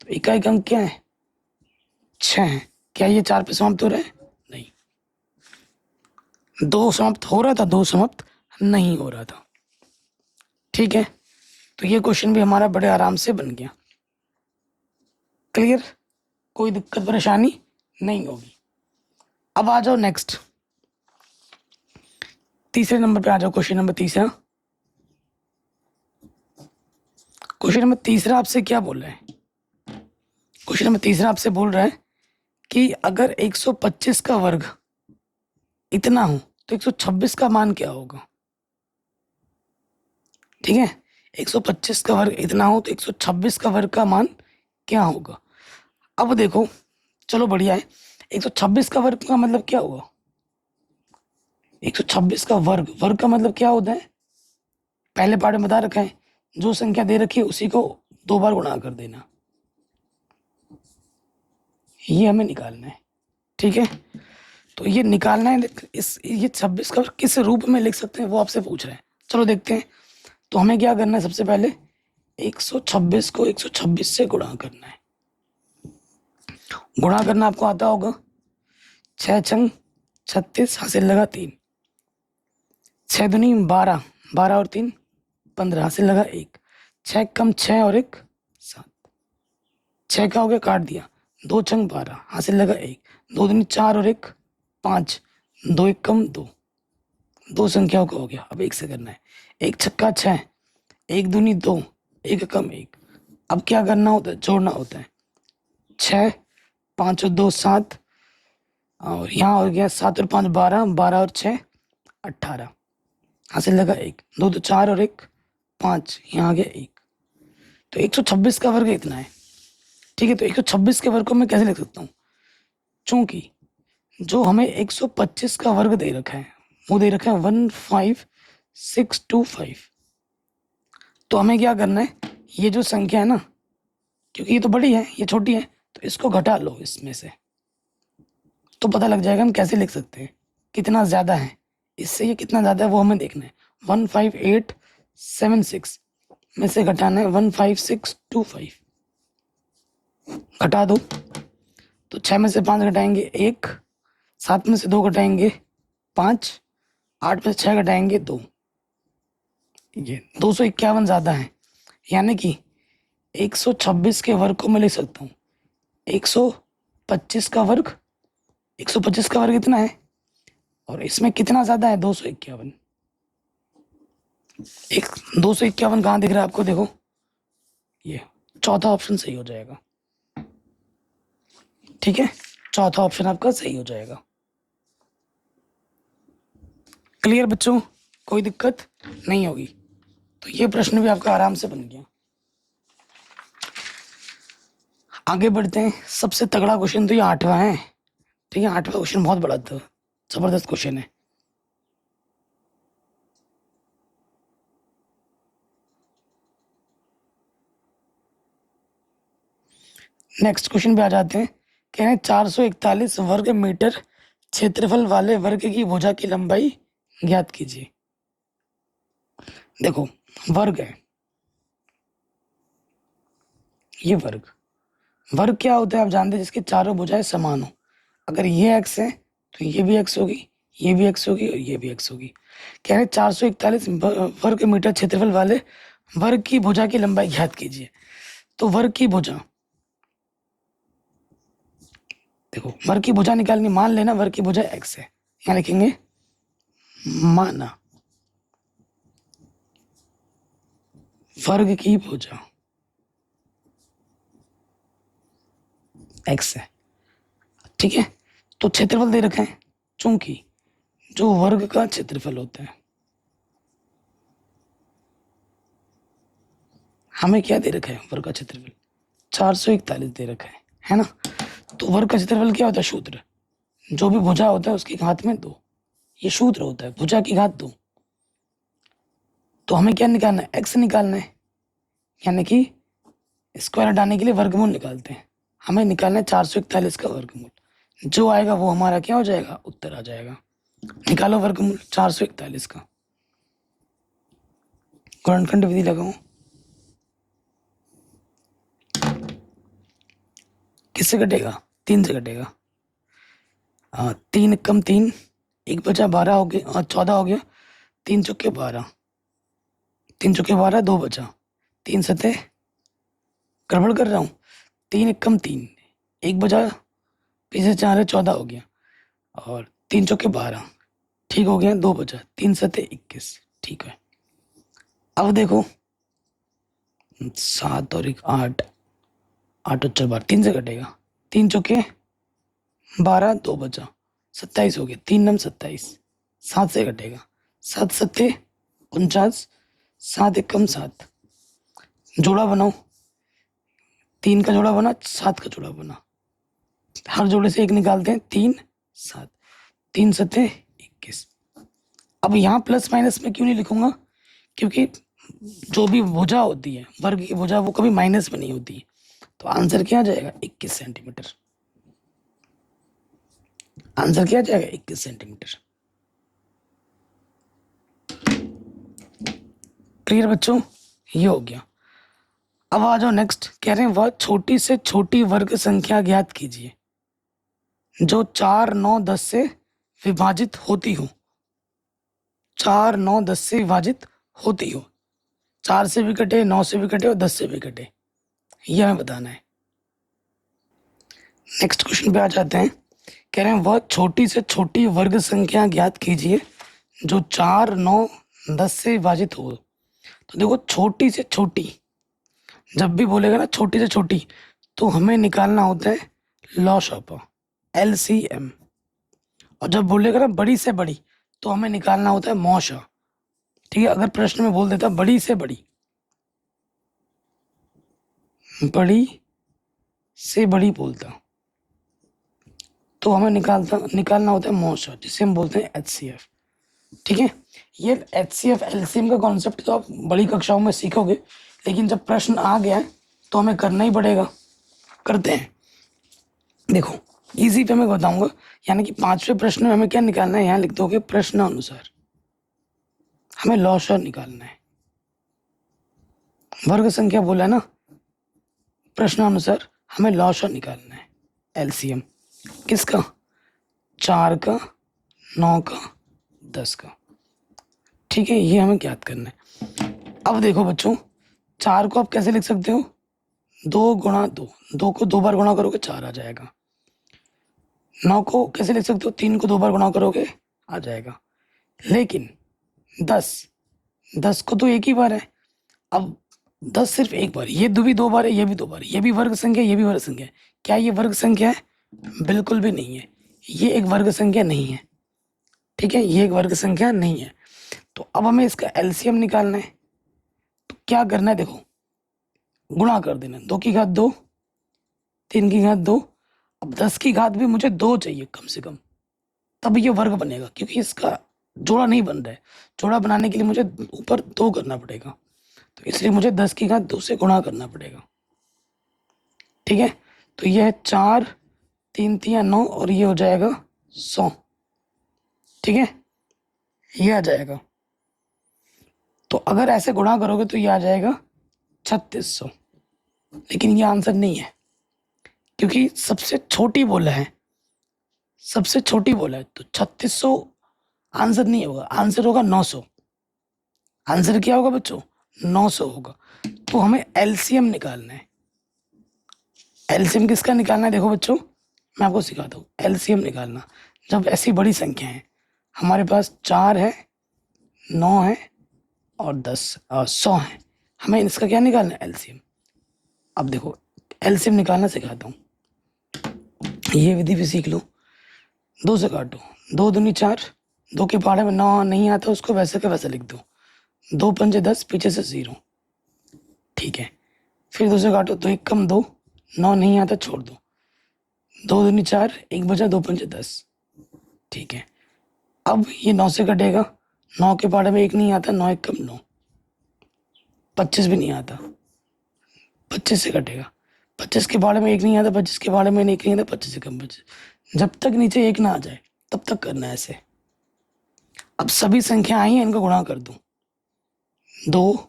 तो इकाई अंक क्या है, 6 है। क्या ये 4 पे समाप्त हो रहा है? नहीं, 2 समाप्त हो रहा था, 2 समाप्त नहीं हो रहा था। ठीक है, तो ये क्वेश्चन भी हमारा बड़े आराम से बन गया। क्लियर, कोई दिक्कत परेशानी नहीं होगी। अब आ जाओ नेक्स्ट, तीसरे नंबर पे आ जाओ। क्वेश्चन नंबर तीसरा, क्वेश्चन नंबर तीसरा आपसे क्या बोल रहा है? क्वेश्चन नंबर तीसरा आपसे बोल रहा है कि अगर 125 का वर्ग इतना हो तो 126 का मान क्या होगा। ठीक है, 125 का वर्ग इतना हो तो 126 का वर्ग का मान क्या होगा। अब देखो, चलो बढ़िया है। 126 का वर्ग का मतलब क्या हुआ, 126 का वर्ग, वर्ग का मतलब क्या होता है, पहले पार्ट में बता रखा है, जो संख्या दे रखी है उसी को 2 बार गुणा कर देना, ये हमें निकालना है। ठीक है, तो ये निकालना है। इस ये 26 का किस रूप में लिख सकते हैं वो आपसे पूछ रहे हैं। चलो देखते हैं। तो हमें क्या करना है, सबसे पहले 126 को 126 से गुणा करना है। गुणा करना आपको आता होगा, 6 छंग 36, हासिल लगा 3, 6 दूनी 12, 12 और 3 15, हासिल लगा 1, 6 कम 6 और 1 7, 6 का हो गया, काट दिया, 2 छंग 12, हासिल लगा 1, 2 दूनी 4 और 1 5, 2 1 कम 2, 2 संख्याओं का हो गया। अब 1 से करना है, 1 छक्का 6, 1 दूनी 2, 1 कम 1। अब क्या करना होता है, जोड़ना होता है, 6 5 और 2 7, और यहाँ हो गया 7 और 5 12, 12 और 6 18, हासिल लगा 1, 2 तो 4 और 1 5, यहाँ आ गया 1। तो 126 का वर्ग इतना है। ठीक है, तो 126 के वर्ग को मैं कैसे लिख सकता हूँ, चूंकि जो हमें 125 का वर्ग दे रखा है वो दे रखा है 15625। तो हमें क्या करना है, ये जो संख्या है ना, क्योंकि ये तो बड़ी है ये छोटी है, तो इसको घटा लो इसमें से, तो पता लग जाएगा हम कैसे लिख सकते हैं, कितना ज़्यादा है, इससे ये कितना ज़्यादा है वो हमें देखना है। 15876 में से घटाना है 15625, घटा दो। तो 6 में से 5 घटाएंगे 1, 7 में से 2 घटाएंगे 5, 8 में से 6 घटाएंगे 2, ये 251 ज़्यादा है। यानी कि 126 के वर्ग को मैं लिख सकता हूँ 125 का वर्ग, 125 का वर्ग इतना है, और इसमें कितना ज़्यादा है, 251। एक 251 कहाँ दिख रहा है आपको, देखो ये चौथा ऑप्शन सही हो जाएगा। ठीक है, चौथा ऑप्शन आपका सही हो जाएगा। क्लियर बच्चों, कोई दिक्कत नहीं होगी। तो ये प्रश्न भी आपका आराम से बन गया। आगे बढ़ते हैं, सबसे तगड़ा क्वेश्चन तो ये 8वां है। ठीक है, 8वां क्वेश्चन बहुत बड़ा था, जबरदस्त क्वेश्चन है। नेक्स्ट क्वेश्चन पे आ जाते हैं। कह रहे हैं 441 वर्ग मीटर क्षेत्रफल वाले वर्ग की भुजा की लंबाई ज्ञात कीजिए। देखो, वर्ग है ये, वर्ग, वर्ग क्या होता है आप जानते हैं, जिसकी चारों भुजाएं समान हो। अगर ये एक्स है तो ये भी एक्स होगी, ये भी एक्स होगी और ये भी एक्स होगी। कह रहे हैं 441 वर्ग मीटर क्षेत्रफल वाले वर्ग की भुजा की लंबाई ज्ञात कीजिए। तो वर्ग की भुजा, देखो वर्ग की भुजा निकालनी, मान लेना वर्ग की भुजा एक्स है, यहाँ लिखेंगे माना वर्ग की भुजा एक्स है। ठीक है, तो क्षेत्रफल दे रखा है, चूंकि जो वर्ग का क्षेत्रफल होता है हमें क्या दे रखा है, वर्ग का क्षेत्रफल 441 दे रखा है ना। तो वर्ग का क्षेत्रफल क्या होता है, सूत्र, जो भी भुजा होता है उसकी घात में 2, ये सूत्र होता है, भुजा की घात 2। तो हमें क्या निकालना है, x निकालना है, यानी कि स्क्वायर हटाने के लिए वर्गमूल निकालते हैं। हमें निकालना है 441 का वर्गमूल, जो आएगा वो हमारा क्या हो जाएगा, उत्तर आ जाएगा। निकालो वर्गमूल 441 का, गुणनखंड विधि लगाओ। किससे कटेगा, 3 से कटेगा। 3 कम 3, 1 बचा 12 हो गया और 14 हो गया, 3 चौके 12, 3 चौके 12, 2 बचा, 3 सतह, गड़बड़ कर रहा हूँ, 3 कम 3, 1 बचा, पीछे 4 है, 14 हो गया, और 3 चौके 12, ठीक हो गया, 2 बचा, 3 सतह 21, ठीक है। अब देखो 7 और 1 8, 8 और 4 12, 3 से कटेगा, 3 चौके 12, 2 बचा, 27 हो गया, 3 नम 27, 7 से कटेगा, 7 सत्ते 49, 7 एक कम 7, जोड़ा बनाओ, 3 का जोड़ा बना, 7 का जोड़ा बना, हर जोड़े से 1 निकालते हैं, 3 7, 3 सत्ते 21। अब यहाँ प्लस माइनस में क्यों नहीं लिखूंगा, क्योंकि जो भी भुजा होती है, वर्ग की भुजा, वो कभी माइनस में नहीं होती है। तो आंसर क्या आ जाएगा, 21 सेंटीमीटर। आंसर क्या आ जाएगा, 21 सेंटीमीटर। क्लियर बच्चों, ये हो गया। अब आ जाओ नेक्स्ट, कह रहे हैं वह छोटी से छोटी वर्ग संख्या ज्ञात कीजिए जो 4 9 10 से विभाजित होती हो। 4 9 10 से विभाजित होती हो, 4 से भी कटे, 9 से भी कटे और 10 से भी कटे, ये हमें बताना है। नेक्स्ट क्वेश्चन पे आ जाते हैं। कह रहे हैं वह छोटी से छोटी वर्ग संख्या ज्ञात कीजिए जो 4 9 10 से विभाजित हो। तो देखो छोटी से छोटी, जब भी बोलेगा ना छोटी से छोटी, तो हमें निकालना होता है लॉस ऑफ LCM, और जब बोलेगा ना बड़ी से बड़ी, तो हमें निकालना होता है मौशा। ठीक है, अगर प्रश्न में बोल देता बड़ी से बड़ी, बड़ी से बड़ी बोलता, तो हमें निकालना होता है मौशा, जिसे हम बोलते हैं HCF। ठीक है, ये HCF LCM का कॉन्सेप्ट तो आप बड़ी कक्षाओं में सीखोगे, लेकिन जब प्रश्न आ गया है तो हमें करना ही पड़ेगा। करते हैं, देखो इजी पे मैं बताऊंगा, यानी कि 5वें प्रश्न में हमें क्या निकालना है, यहाँ लिख दोगे प्रश्न अनुसार हमें लॉशर निकालना है। वर्ग संख्या बोला है ना, प्रश्न अनुसार हमें लॉशर निकालना है, LCM किसका, 4 का, 9 का, 10 का। ठीक है, ये हमें ज्ञात करना है। अब देखो बच्चों, 4 को आप कैसे लिख सकते हो, 2 गुणा 2, 2 को 2 बार गुणा करोगे 4 आ जाएगा। 9 को कैसे लिख सकते हो, 3 को 2 बार गुणा करोगे आ जाएगा। लेकिन 10 को तो एक ही बार है। अब 10 सिर्फ एक बार, ये भी 2 बार है, ये भी 2 बार, ये भी वर्ग संख्या, ये भी वर्ग संख्या है। क्या ये वर्ग संख्या है, बिल्कुल भी नहीं है, ये एक वर्ग संख्या नहीं है। ठीक है, ये एक वर्ग संख्या नहीं है। तो अब हमें इसका LCM निकालना है, तो क्या करना है, देखो गुणा कर देना, 2 की घात 2, 3 की घात 2, अब 10 की घात भी मुझे 2 चाहिए कम से कम, तब ये वर्ग बनेगा, क्योंकि इसका जोड़ा नहीं बन रहा है। जोड़ा बनाने के लिए मुझे ऊपर 2 करना पड़ेगा, तो इसलिए मुझे 10 की घात 2 से गुणा करना पड़ेगा। ठीक है, तो यह है 4 3 3 9 और ये हो जाएगा 100। ठीक है, ये आ जाएगा। तो अगर ऐसे गुणा करोगे तो ये आ जाएगा 3600, लेकिन ये आंसर नहीं है, क्योंकि सबसे छोटी बोला है, सबसे छोटी बोला है, तो 3600 आंसर नहीं होगा, आंसर होगा 900। आंसर क्या होगा बच्चों, 900 होगा। तो हमें LCM निकालना है। LCM किसका निकालना है, देखो बच्चों मैं आपको सिखाता हूँ LCM निकालना। जब ऐसी बड़ी संख्या है, हमारे पास 4 है, 9 है और 100 है, हमें इसका क्या निकालना है, LCM। अब देखो LCM निकालना सिखाता हूँ, ये विधि भी सीख लो। 2 से काटो, 2 दूनी 4, 2 के पहाड़े में 9 नहीं आता, उसको वैसे का वैसे लिख दो, 2 पंजे 10, पीछे से 0, ठीक है, फिर 2 से काटो, 2 एक कम 2, 9 नहीं आता, छोड़ दो। 2 दूनी 4, 1 बचा, 2 पंजे 10। ठीक है, अब ये 9 से कटेगा, 9 के पाड़े में 1 नहीं आता, 9 एक कम 9, 25 भी नहीं आता, 25 से कटेगा, 25 के पाड़े में 1 नहीं आता, 25 के पाड़े में 1 नहीं आता, 25 से कम 25। जब तक नीचे 1 ना आ जाए तब तक करना है ऐसे। अब सभी संख्या आई हैं, इनको गुणा कर दूं, 2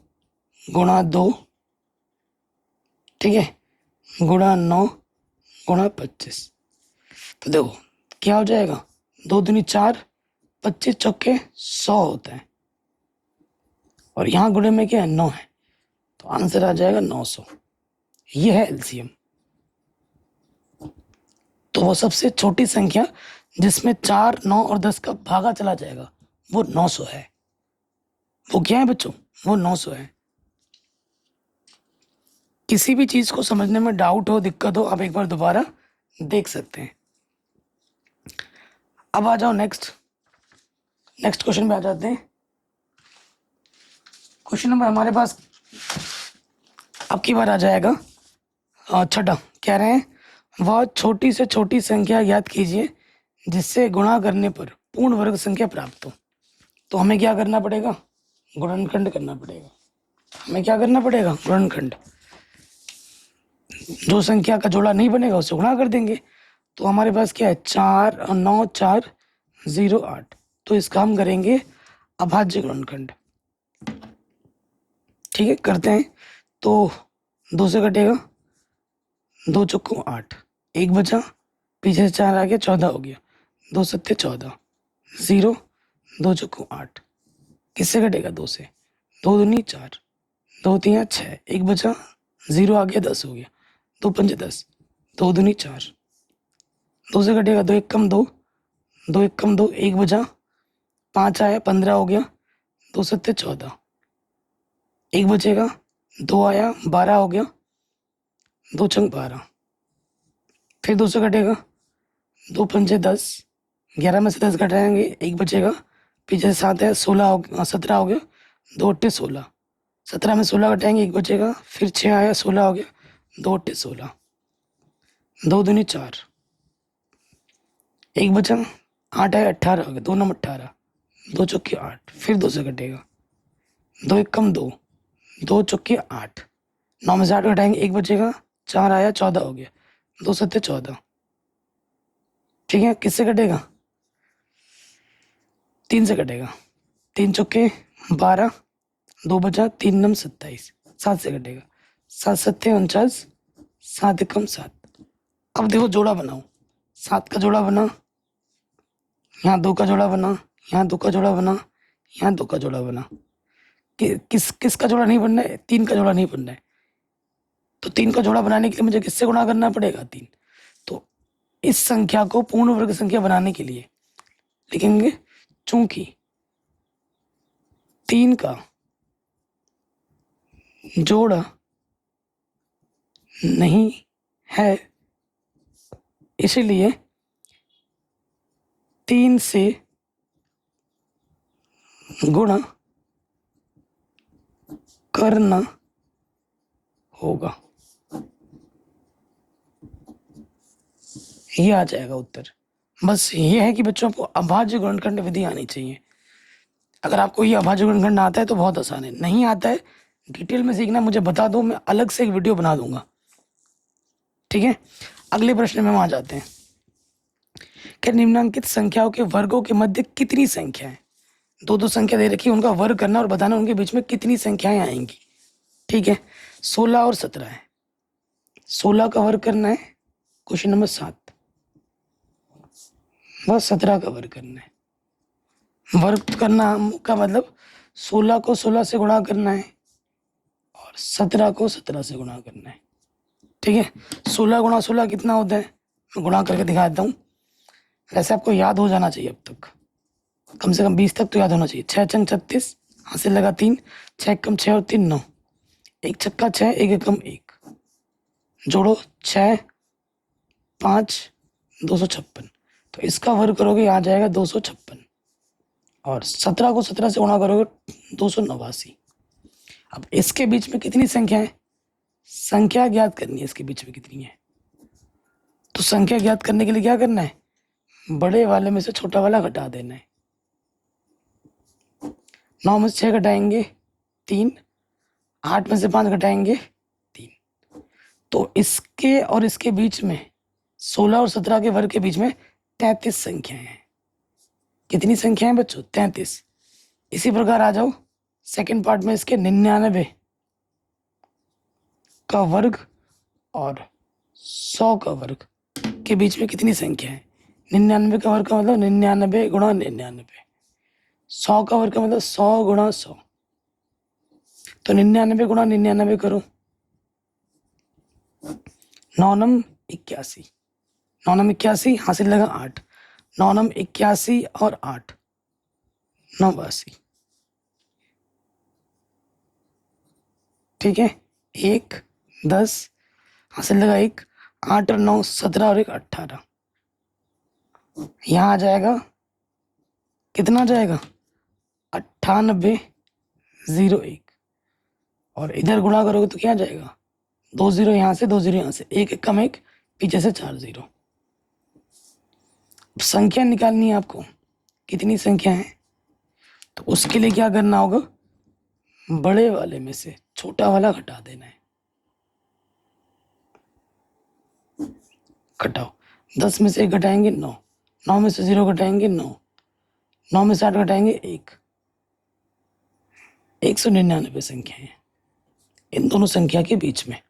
गुणा 2, ठीक है, गुणा 9 गुणा 25। तो देखो क्या हो जाएगा, 2 दूनी 4, 25 चौके 100 होता है, और यहाँ गुणे में क्या है, 9 है, तो आंसर आ जाएगा 900। ये है एलसीएम। तो वो सबसे छोटी संख्या जिसमें 4, 9 और 10 का भागा चला जाएगा वो 900 है। वो क्या है बच्चों, वो 900 है। किसी भी चीज को समझने में डाउट हो, दिक्कत हो, आप एक बार दोबारा देख सकते हैं। अब आ जाओ नेक्स्ट क्वेश्चन पे आ जाते हैं। क्वेश्चन नंबर हमारे पास अब की बार आ जाएगा छठा। कह रहे हैं वह छोटी से छोटी संख्या ज्ञात कीजिए जिससे गुणा करने पर पूर्ण वर्ग संख्या प्राप्त हो। तो हमें क्या करना पड़ेगा, गुणनखंड करना पड़ेगा। हमें क्या करना पड़ेगा, गुणनखंड। जो संख्या का जोड़ा नहीं बनेगा उससे गुणा कर देंगे। तो हमारे पास क्या है, 4 और 9 4 0 8। तो इसका हम करेंगे अभाज्य गुणनखंड। ठीक है, करते हैं। तो 2 से कटेगा, 2 चौको 8, 1 बचा, पीछे से 4 आ गया, 14 हो गया, 2 सत्ते 14, 0, 2 चौको 8। किससे कटेगा, 2 से, 2 दूनी 4, 2 3 6, 1 बचा, 0 आ गया, 10 हो गया, 2 पंजे 10, 2 दूनी 4, 2 से कटेगा, 2 एक कम 2, 2 एक कम 2, 1 बचा, 5 आया, 15 हो गया, 2 सत्ते 14, 1 बचेगा, 2 आया, 12 हो गया, 2 छंग 12। फिर 2 से कटेगा, 2 पंजे 10, 11 में से 10 घटाएंगे, 1 बचेगा, पीछे से 7 है, 16 हो गया, 17 हो गया, 2 अट्ठे 16, 17 में 16 घटाएंगे, 1 बचेगा, फिर 6 आया, 16 हो गया, 2 अट्ठे 16, 2 दूनी 4, 1 बचा, 8 आया, 18 हो गया, 2 नम 18, 2 चौके 8, फिर 2 से कटेगा, 2 एक कम 2, 2 चौके 8, 9 में से 8 घटाएंगे, 1 बचेगा, 4 आया, 14 हो गया, 2 सत्ते 14। ठीक है, किससे कटेगा, 3 से कटेगा, 3 चौके 12, 2 बचा, 3 नम 27, 7 से कटेगा, 7 सत्ते 49, 7 एकम 7। अब देखो जोड़ा बनाओ, 7 का जोड़ा बना, यहाँ 2 का जोड़ा बना, यहाँ 2 का जोड़ा बना, यहाँ 2 का जोड़ा बना। किस का जोड़ा नहीं बनना है, 3 का जोड़ा नहीं बनना है। तो 3 का जोड़ा बनाने के लिए मुझे किससे गुणा करना पड़ेगा, 3। तो इस संख्या को पूर्ण वर्ग संख्या बनाने के लिए लिखेंगे, चूंकि 3 का जोड़ा नहीं है इसलिए 3 से गुणा करना होगा। ये आ जाएगा उत्तर। बस ये है कि बच्चों को अभाज्य गुणनखंड विधि आनी चाहिए। अगर आपको ये अभाज्य गुणनखंड आता है तो बहुत आसान है, नहीं आता है डिटेल में सीखना, मुझे बता दो, मैं अलग से एक वीडियो बना दूंगा। ठीक है, अगले प्रश्न में हम आ जाते हैं कि निम्नांकित संख्याओं के वर्गों के मध्य कितनी संख्या है। दो संख्या दे रखी है, उनका वर्ग करना और बताना उनके बीच में कितनी संख्याएं आएंगी। ठीक है, 16 और 17 है, 16 का वर्ग करना है, क्वेश्चन नंबर 7, बस 17 का वर्ग करना है। वर्ग करना का मतलब 16 को 16 से गुणा करना है और 17 को 17 से गुणा करना है। ठीक है, 16 गुणा 16 कितना होता है, मैं गुणा करके दिखा देता हूँ। वैसे आपको याद हो जाना चाहिए अब तक, कम से कम 20 तक तो याद होना चाहिए। 6 चंग 36, हासिल लगा 3, 6 कम 6 और 3 9, 1 छक्का 6, 1 एकम 1, जोड़ो 6 5 256। तो इसका वर्ग करोगे आ जाएगा 256, और 17 को 17 से गुणा करोगे 289। अब इसके बीच में कितनी संख्या है, संख्या ज्ञात करनी है, इसके बीच में कितनी है। तो संख्या ज्ञात करने के लिए क्या करना है, बड़े वाले में से छोटा वाला घटा देना है। 9 में से 6 घटाएंगे 3, 8 में से 5 घटाएंगे 3। तो इसके और इसके बीच में 16 और 17 के वर्ग के बीच में 33 संख्याएं हैं। कितनी संख्याएं बच्चों, 33। इसी प्रकार आ जाओ सेकंड पार्ट में, इसके 99 का वर्ग और 100 का वर्ग के बीच में कितनी संख्या है। 99 का वर्ग का मतलब 99 गुणा 99, 100 का वर्ग का मतलब 100 गुणा 100। तो 99 गुणा 99 करो, 9 नम 81, 9 नम 81 हासिल लगा 8, 9 नम 81 और 8 89। ठीक है, 1 10 हासिल लगा 1, 8 और 9 17 और 1 18। यहाँ आ जाएगा, कितना आ जाएगा 9801। और इधर गुणा करोगे तो क्या आ जाएगा, 2 0 यहाँ से, 2 0 यहाँ से, 1 1 कम 1, पीछे से 4 0। संख्या निकालनी है आपको, कितनी संख्या है। तो उसके लिए क्या करना होगा, बड़े वाले में से छोटा वाला घटा देना है। घटाओ, 10 में से 1 घटाएंगे 9, 9 में से 0 घटाएंगे 9, 9 में से 8 घटाएंगे 1। 199 संख्या है इन दोनों संख्या के बीच में।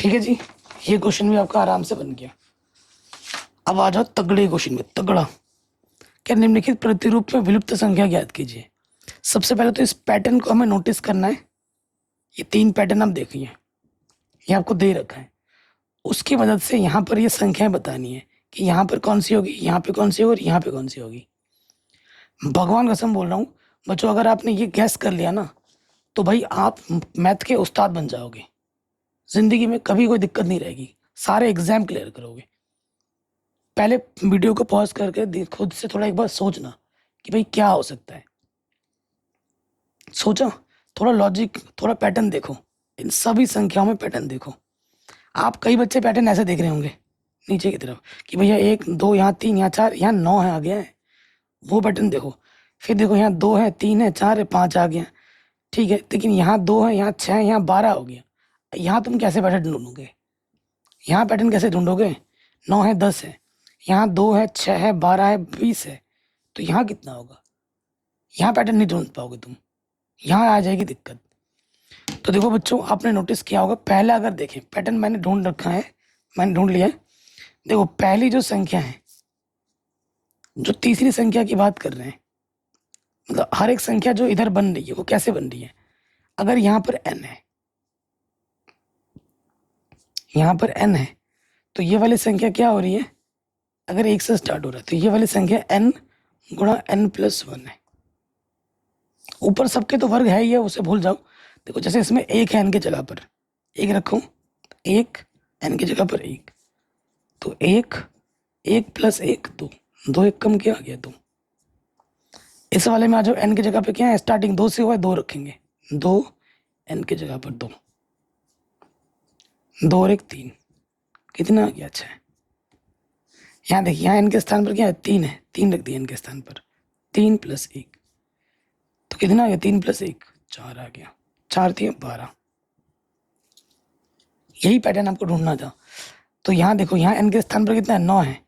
ठीक है जी, ये क्वेश्चन भी आपका आराम से बन गया। अब आ जाओ तगड़े क्वेश्चन में, तगड़ा। क्या निम्नलिखित प्रतिरूप में विलुप्त संख्या ज्ञात कीजिए। सबसे पहले तो इस पैटर्न को हमें नोटिस करना है। ये 3 पैटर्न आप देखिए, ये आपको दे रखा है। उसकी मदद से यहाँ पर ये संख्याएं बतानी है कि यहाँ पर कौन सी होगी, यहाँ पे कौन सी होगी और यहाँ पे कौन सी होगी। भगवान कसम बोल रहा हूँ बच्चों, अगर आपने ये गैस कर लिया ना तो भाई आप मैथ के उस्ताद बन जाओगे। जिंदगी में कभी कोई दिक्कत नहीं रहेगी, सारे एग्जाम क्लियर करोगे। पहले वीडियो को पॉज करके खुद से थोड़ा एक बार सोचना कि भाई क्या हो सकता है। सोचा, थोड़ा लॉजिक, थोड़ा पैटर्न देखो, इन सभी संख्याओं में पैटर्न देखो। आप कई बच्चे पैटर्न ऐसे देख रहे होंगे नीचे की तरफ कि भैया 1 2 यहाँ 3 यहाँ 4 यहाँ 9 है, आ गया है, वो पैटर्न देखो। फिर देखो यहाँ 2 है 3 है 4 है 5 आ गया, ठीक है, लेकिन यहाँ 2 है यहाँ 6 है यहाँ 12 हो गया। यहाँ तुम कैसे पैटर्न ढूंढोगे, यहाँ पैटर्न कैसे ढूंढोगे। 9 है 10 है, यहाँ 2 है 6 है 12 है 20 है, तो यहाँ कितना होगा। यहाँ पैटर्न नहीं ढूंढ पाओगे तुम, यहाँ आ जाएगी दिक्कत। तो देखो बच्चों, आपने नोटिस किया होगा, पहला अगर देखें पैटर्न मैंने ढूंढ रखा है, मैंने ढूंढ लिया है। देखो पहली जो संख्या है, जो तीसरी संख्या की बात कर रहे हैं, मतलब हर एक संख्या जो इधर बन रही है वो कैसे बन रही है। अगर यहाँ पर n है, यहाँ पर n है, तो ये वाली संख्या क्या हो रही है, अगर 1 से स्टार्ट हो रहा है तो ये वाली संख्या n गुणा n+1 है। ऊपर सबके तो वर्ग है ही है, उसे भूल जाओ। देखो जैसे इसमें 1 है n की जगह पर, 1 रखो, 1 n की जगह पर 1, तो 1 1 + 1 2, 2 1 कम क्या आ गया 2। इस वाले में आ जाओ, n की जगह पे क्या है, स्टार्टिंग 2 से हुआ है, 2 रखेंगे, 2 n की जगह पर 2, 2 और 1 3, कितना आ गया 6। यहाँ देखिए, यहाँ n के स्थान पर क्या है, 3 है, 3 रख दिया n के स्थान पर, 3 + 1, तो कितना आ गया, 3 + 1 4 आ गया, 4 3 12। यही पैटर्न आपको ढूंढना था। तो यहाँ देखो, यहाँ n के स्थान पर कितना है, 9 है,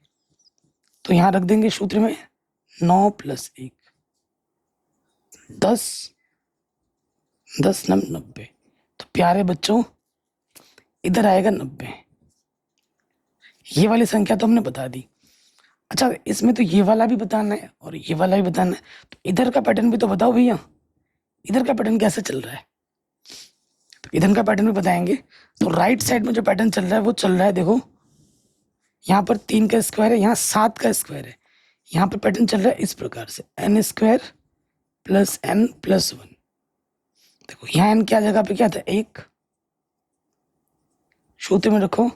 तो यहाँ रख देंगे सूत्र में 9 + 1 10, 10 9 90। तो प्यारे बच्चों इधर आएगा 90। ये वाली संख्या तो हमने बता दी। अच्छा, इसमें तो ये वाला भी बताना है और ये वाला भी बताना है, तो इधर का पैटर्न भी तो बताओ भैया, इधर का पैटर्न कैसे चल रहा है। तो इधर का पैटर्न भी बताएंगे। तो राइट साइड में जो पैटर्न चल रहा है वो चल रहा है, देखो यहाँ पर 3 का स्क्वायर है, यहाँ 7 का स्क्वायर है। यहाँ पर पैटर्न चल रहा है इस प्रकार से, n² + n+1। देखो यहाँ n क्या जगह पे क्या था, 1, सूत्र में रखो,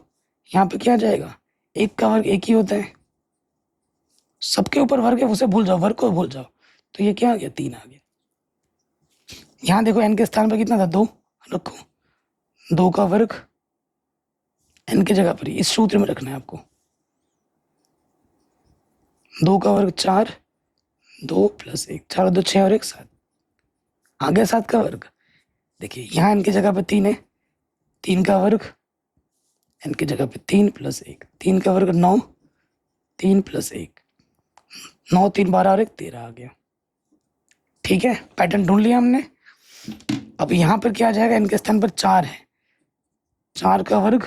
यहाँ पे क्या आ जाएगा, 1 का वर्ग 1 ही होता है। सबके ऊपर वर्ग है, उसे भूल जाओ, वर्ग को भूल जाओ। तो ये क्या आ गया, 3 आ गया। यहाँ देखो n के स्थान पर कितना था, 2 रखो, 2 का वर्ग n की जगह पर इस सूत्र में रखना है आपको। 2 का वर्ग 4, 2 + 1, 4 2 6 और 1 7, आ गया 7 का वर्ग। देखिए यहाँ n की जगह पर 3 है, 3 का वर्ग, n की जगह पे 3 + 1, 3 का वर्ग 9, 3 + 1, 9 3 12 और 1 13 आ गया। ठीक है, पैटर्न ढूंढ लिया हमने। अब यहाँ पर क्या आ जाएगा, n के स्थान पर 4 है, 4 का वर्ग,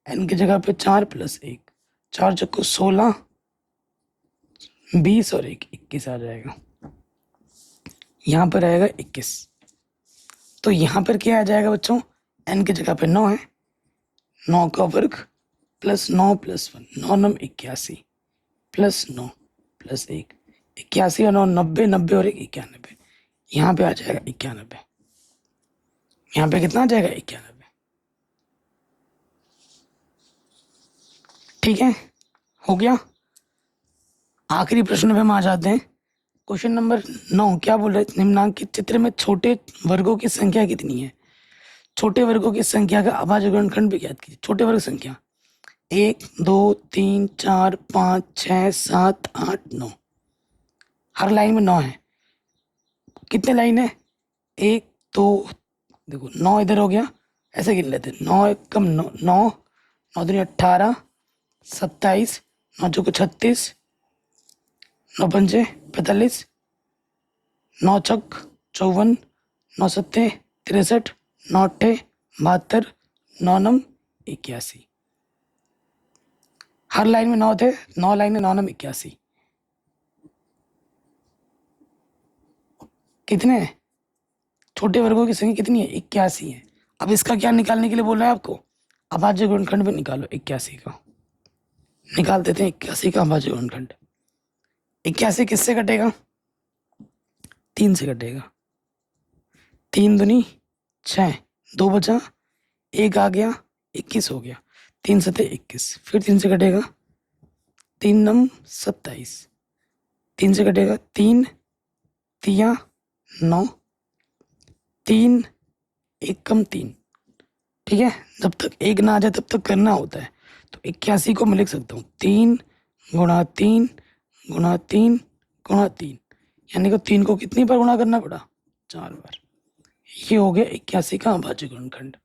n की जगह पे 4 + 1, 4 चक्को 16, 20 और 1 21 आ जाएगा। यहाँ पर आएगा 21। तो यहाँ पर क्या आ जाएगा बच्चों, n की जगह पे 9 है, 9 का वर्ग + 9 + 1, 9 9 81 + 9 + 1 81 और 9 90, 90 और 1 91। यहाँ पे आ जाएगा 91। यहाँ पे कितना आ जाएगा, 91। ठीक है, हो गया। आखिरी प्रश्न पे हम आ जाते हैं। क्वेश्चन नंबर 9 क्या बोल रहे हैं, निम्नांकित चित्र में छोटे वर्गों की संख्या कितनी है। छोटे वर्गों की संख्या का अभाज्य गुणनखंड भी ज्ञात कीजिए। छोटे वर्ग संख्या 1 2 3 4 5 6 7 8 9, हर लाइन में 9 है। कितने लाइन है, 1 2, देखो 9 इधर हो गया, ऐसे गिन लेते, 9 1 कम 9, 9 9 दूनी 18, 27, 9 चौको 36, 9 पंजे 45, 9 छक 54, 9 सत्ते 63, 9 अट्ठे 72, 9 नम 81। हर लाइन में 9 थे, 9 लाइन में 9 नम 81। कितने हैं? छोटे वर्गों की संख्या कितनी है, 81 है। अब इसका क्या निकालने के लिए बोल रहा है आपको, अभाज्य गुणनखंड भी निकालो 81 का। निकाल देते हैं 81 का अभाज्य गुणनखंड। 81 किससे कटेगा, 3 से कटेगा। 3 दूनी 6, 2 बचा, 1 आ गया, 21 हो गया। 3 सते 21, फिर 3 से कटेगा, 3 नम 27, 3 से कटेगा, 3 तिया 9, 3 1 कम 3। ठीक है, जब तक 1 ना आ जाए तब तक करना होता है। तो 81 को मैं लिख सकता हूँ 3 गुणा 3 गुणा 3 गुणा 3, यानी कि 3 को कितनी बार गुणा करना पड़ा, 4 बार। ये हो गया 81 का अभाज्य गुणनखंड।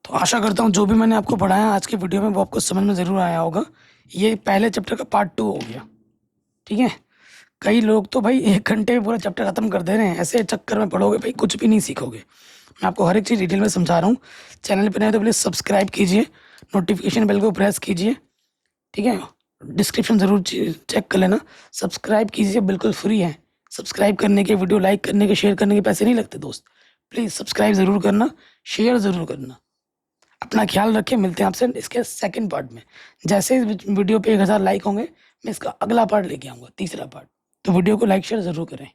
तो आशा करता हूँ जो भी मैंने आपको पढ़ाया आज के वीडियो में वो आपको समझ में ज़रूर आया होगा। ये पहले चैप्टर का पार्ट 2 हो गया। ठीक है, कई लोग तो भाई 1 घंटे में पूरा चैप्टर खत्म कर दे रहे हैं, ऐसे चक्कर में पढ़ोगे भाई कुछ भी नहीं सीखोगे। मैं आपको हर एक चीज़ डिटेल में समझा रहा हूँ। चैनल पर नए तो प्लीज़ सब्सक्राइब कीजिए, नोटिफिकेशन बेल को प्रेस कीजिए। ठीक है, डिस्क्रिप्शन ज़रूर चेक कर लेना, सब्सक्राइब कीजिए, बिल्कुल फ्री है। सब्सक्राइब करने के, वीडियो लाइक करने के, शेयर करने के पैसे नहीं लगते दोस्त। प्लीज़ सब्सक्राइब ज़रूर करना, शेयर ज़रूर करना। अपना ख्याल रखें, मिलते हैं आपसे इसके सेकंड पार्ट में। जैसे इस वीडियो पे 1000 लाइक होंगे मैं इसका अगला पार्ट लेके आऊँगा, तीसरा पार्ट। तो वीडियो को लाइक शेयर ज़रूर करें।